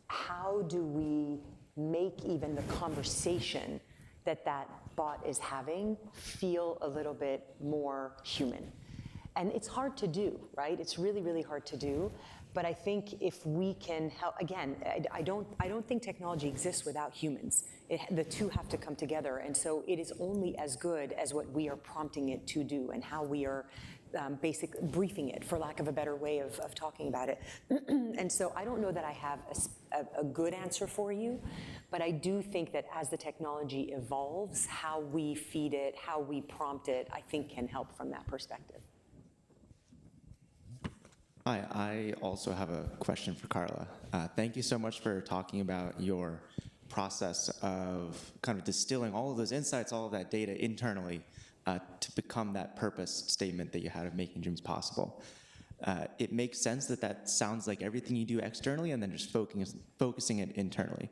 How do we make even the conversation that bot is having feel a little bit more human? And it's hard to do, right? It's really, really hard to do. But I think if we can help, again, I don't think technology exists without humans. The two have to come together. And so it is only as good as what we are prompting it to do and how we are basically briefing it, for lack of a better way of talking about it. And so I don't know that I have a good answer for you, but I do think that as the technology evolves, how we feed it, how we prompt it, I think can help from that perspective. Hi, I also have a question for Carla. Thank you so much for talking about your process of kind of distilling all of those insights, all of that data internally to become that purpose statement that you had of making dreams possible. It makes sense that sounds like everything you do externally and then just focusing it internally.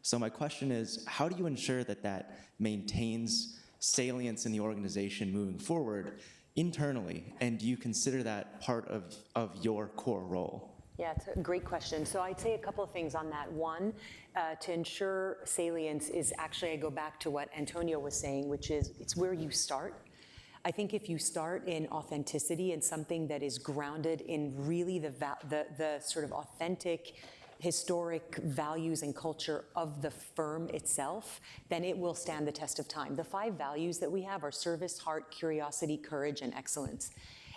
So my question is, how do you ensure that maintains salience in the organization moving forward internally, and do you consider that part of your core role? Yeah, it's a great question. So I'd say a couple of things on that. One, to ensure salience is actually, I go back to what Antonio was saying, which is it's where you start. I think if you start in authenticity and something that is grounded in really the sort of authentic historic values and culture of the firm itself, then it will stand the test of time. The 5 values that we have are service, heart, curiosity, courage, and excellence.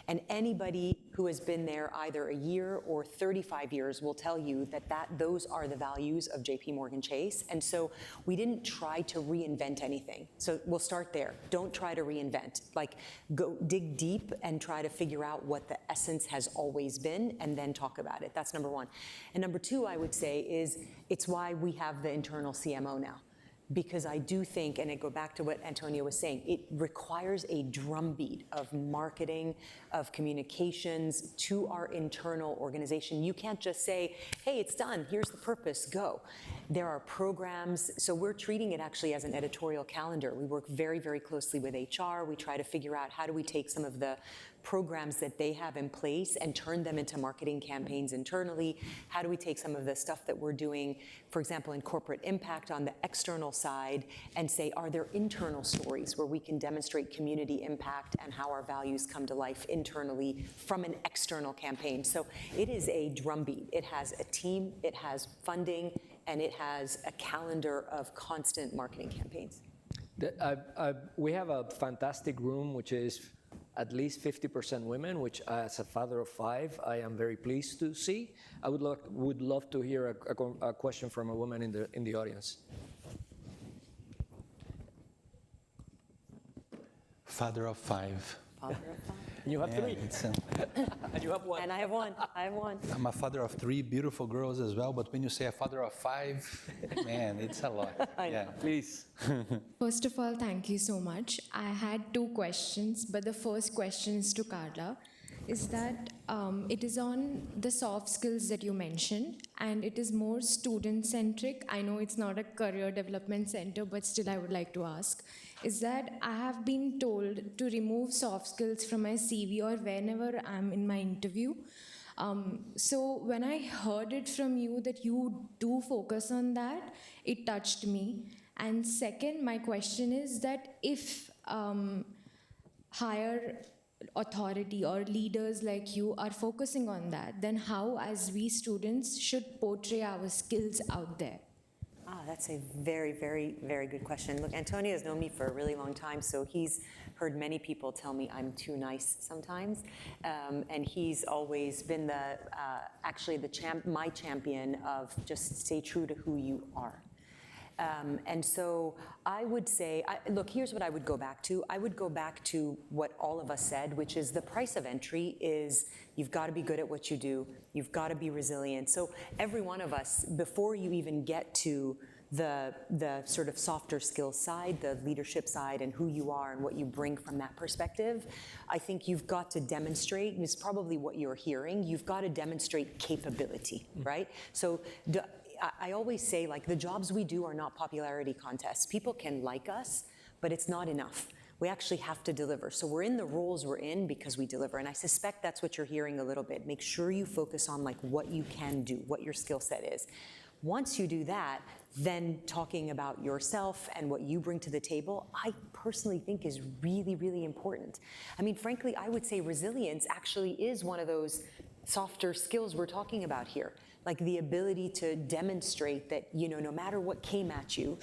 And anybody who has been there either a year or 35 years will tell you that those are the values of JPMorgan Chase. And so we didn't try to reinvent anything. So we'll start there. Don't try to reinvent. Like, go dig deep and try to figure out what the essence has always been and then talk about it. That's number 1. And number 2, I would say, is it's why we have the internal CMO now. Because I do think, and I go back to what Antonio was saying, it requires a drumbeat of marketing, of communications to our internal organization. You can't just say, hey, it's done, here's the purpose, go. There are programs, so we're treating it actually as an editorial calendar. We work very, very closely with HR. We try to figure out how do we take some of the programs that they have in place and turn them into marketing campaigns internally? How do we take some of the stuff that we're doing, for example, in corporate impact on the external side, and say, are there internal stories where we can demonstrate community impact and how our values come to life internally from an external campaign? So it is a drumbeat. It has a team, it has funding, and it has a calendar of constant marketing campaigns. We have a fantastic room, which is at least 50% women, which as a father of 5, I am very pleased to see. I would love to hear a question from a woman in the audience. Father of 5. Father of 5. And you have Man, 3. it's, And you have 1. And I have 1. I have 1. I'm a father of 3 beautiful girls as well, but when you say a father of 5, man, it's a lot. Yeah. Please. First of all, thank you so much. I had 2 questions, but the first question is to Carla. Is that it is on the soft skills that you mentioned, and it is more student-centric. I know it's not a career development center, but still I would like to ask. Is that I have been told to remove soft skills from my CV or whenever I'm in my interview. So when I heard it from you that you do focus on that, it touched me. And second, my question is that if higher authority or leaders like you are focusing on that, then how, as we students, should portray our skills out there? That's a very, very, very good question. Look, Antonio has known me for a really long time, so he's heard many people tell me I'm too nice sometimes, and he's always been actually my champion of just stay true to who you are. And so I would say, look, here's what I would go back to. I would go back to what all of us said, which is the price of entry is you've got to be good at what you do. You've got to be resilient. So every one of us, before you even get to the sort of softer skills side, the leadership side, and who you are and what you bring from that perspective, I think you've got to demonstrate, and it's probably what you're hearing, you've got to demonstrate capability, right? So I always say, like, the jobs we do are not popularity contests. People can like us, but it's not enough. We actually have to deliver. So we're in the roles we're in because we deliver. And I suspect that's what you're hearing a little bit. Make sure you focus on like what you can do, what your skill set is. Once you do that, then talking about yourself and what you bring to the table, I personally think is really, really important. I mean, frankly, I would say resilience actually is one of those softer skills we're talking about here. Like the ability to demonstrate that, you know, no matter what came at you,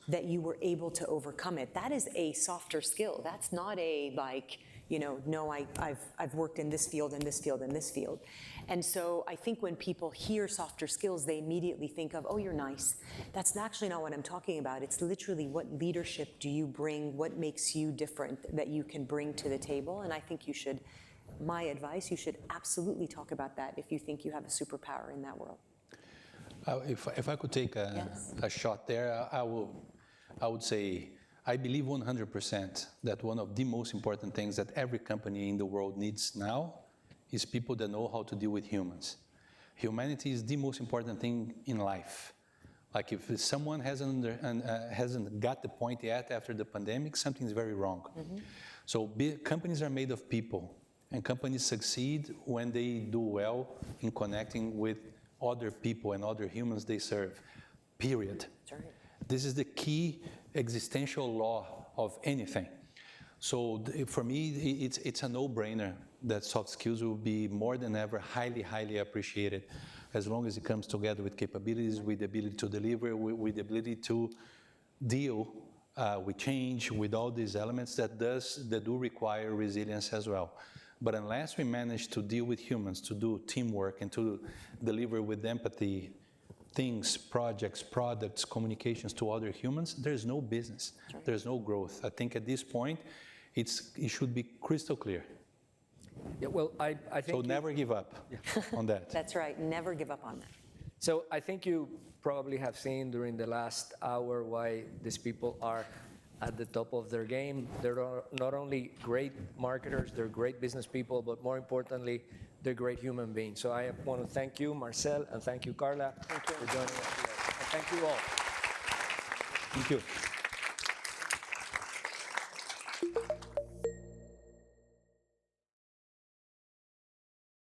that you were able to overcome it. That is a softer skill. That's not a like, you know, no, I've worked in this field, and this field, and this field. And so I think when people hear softer skills, they immediately think of, oh, you're nice. That's actually not what I'm talking about. It's literally what leadership do you bring, what makes you different that you can bring to the table. And I think you should, my advice, you should absolutely talk about that if you think you have a superpower in that world. If I could take a shot there, I would say I believe 100% that one of the most important things that every company in the world needs now is people that know how to deal with humans. Humanity is the most important thing in life. Like if someone hasn't got the point yet after the pandemic, something is very wrong. Mm-hmm. So companies are made of people, and companies succeed when they do well in connecting with other people and other humans they serve, period. Right. This is the key existential law of anything. So for me, it's a no-brainer that soft skills will be more than ever highly, highly appreciated as long as it comes together with capabilities, with the ability to deliver, with the ability to deal with change, with all these elements that do require resilience as well. But unless we manage to deal with humans, to do teamwork, and to deliver with empathy things, projects, products, communications to other humans, there's no business, right. There's no growth. I think at this point, it should be crystal clear. Yeah, well, I think so never give up on that. That's right, never give up on that. So I think you probably have seen during the last hour why these people are at the top of their game. They're not only great marketers, they're great business people, but more importantly, they're great human beings. So I want to thank you, Marcel, and thank you, Carla, for joining us today. And thank you all. Thank you.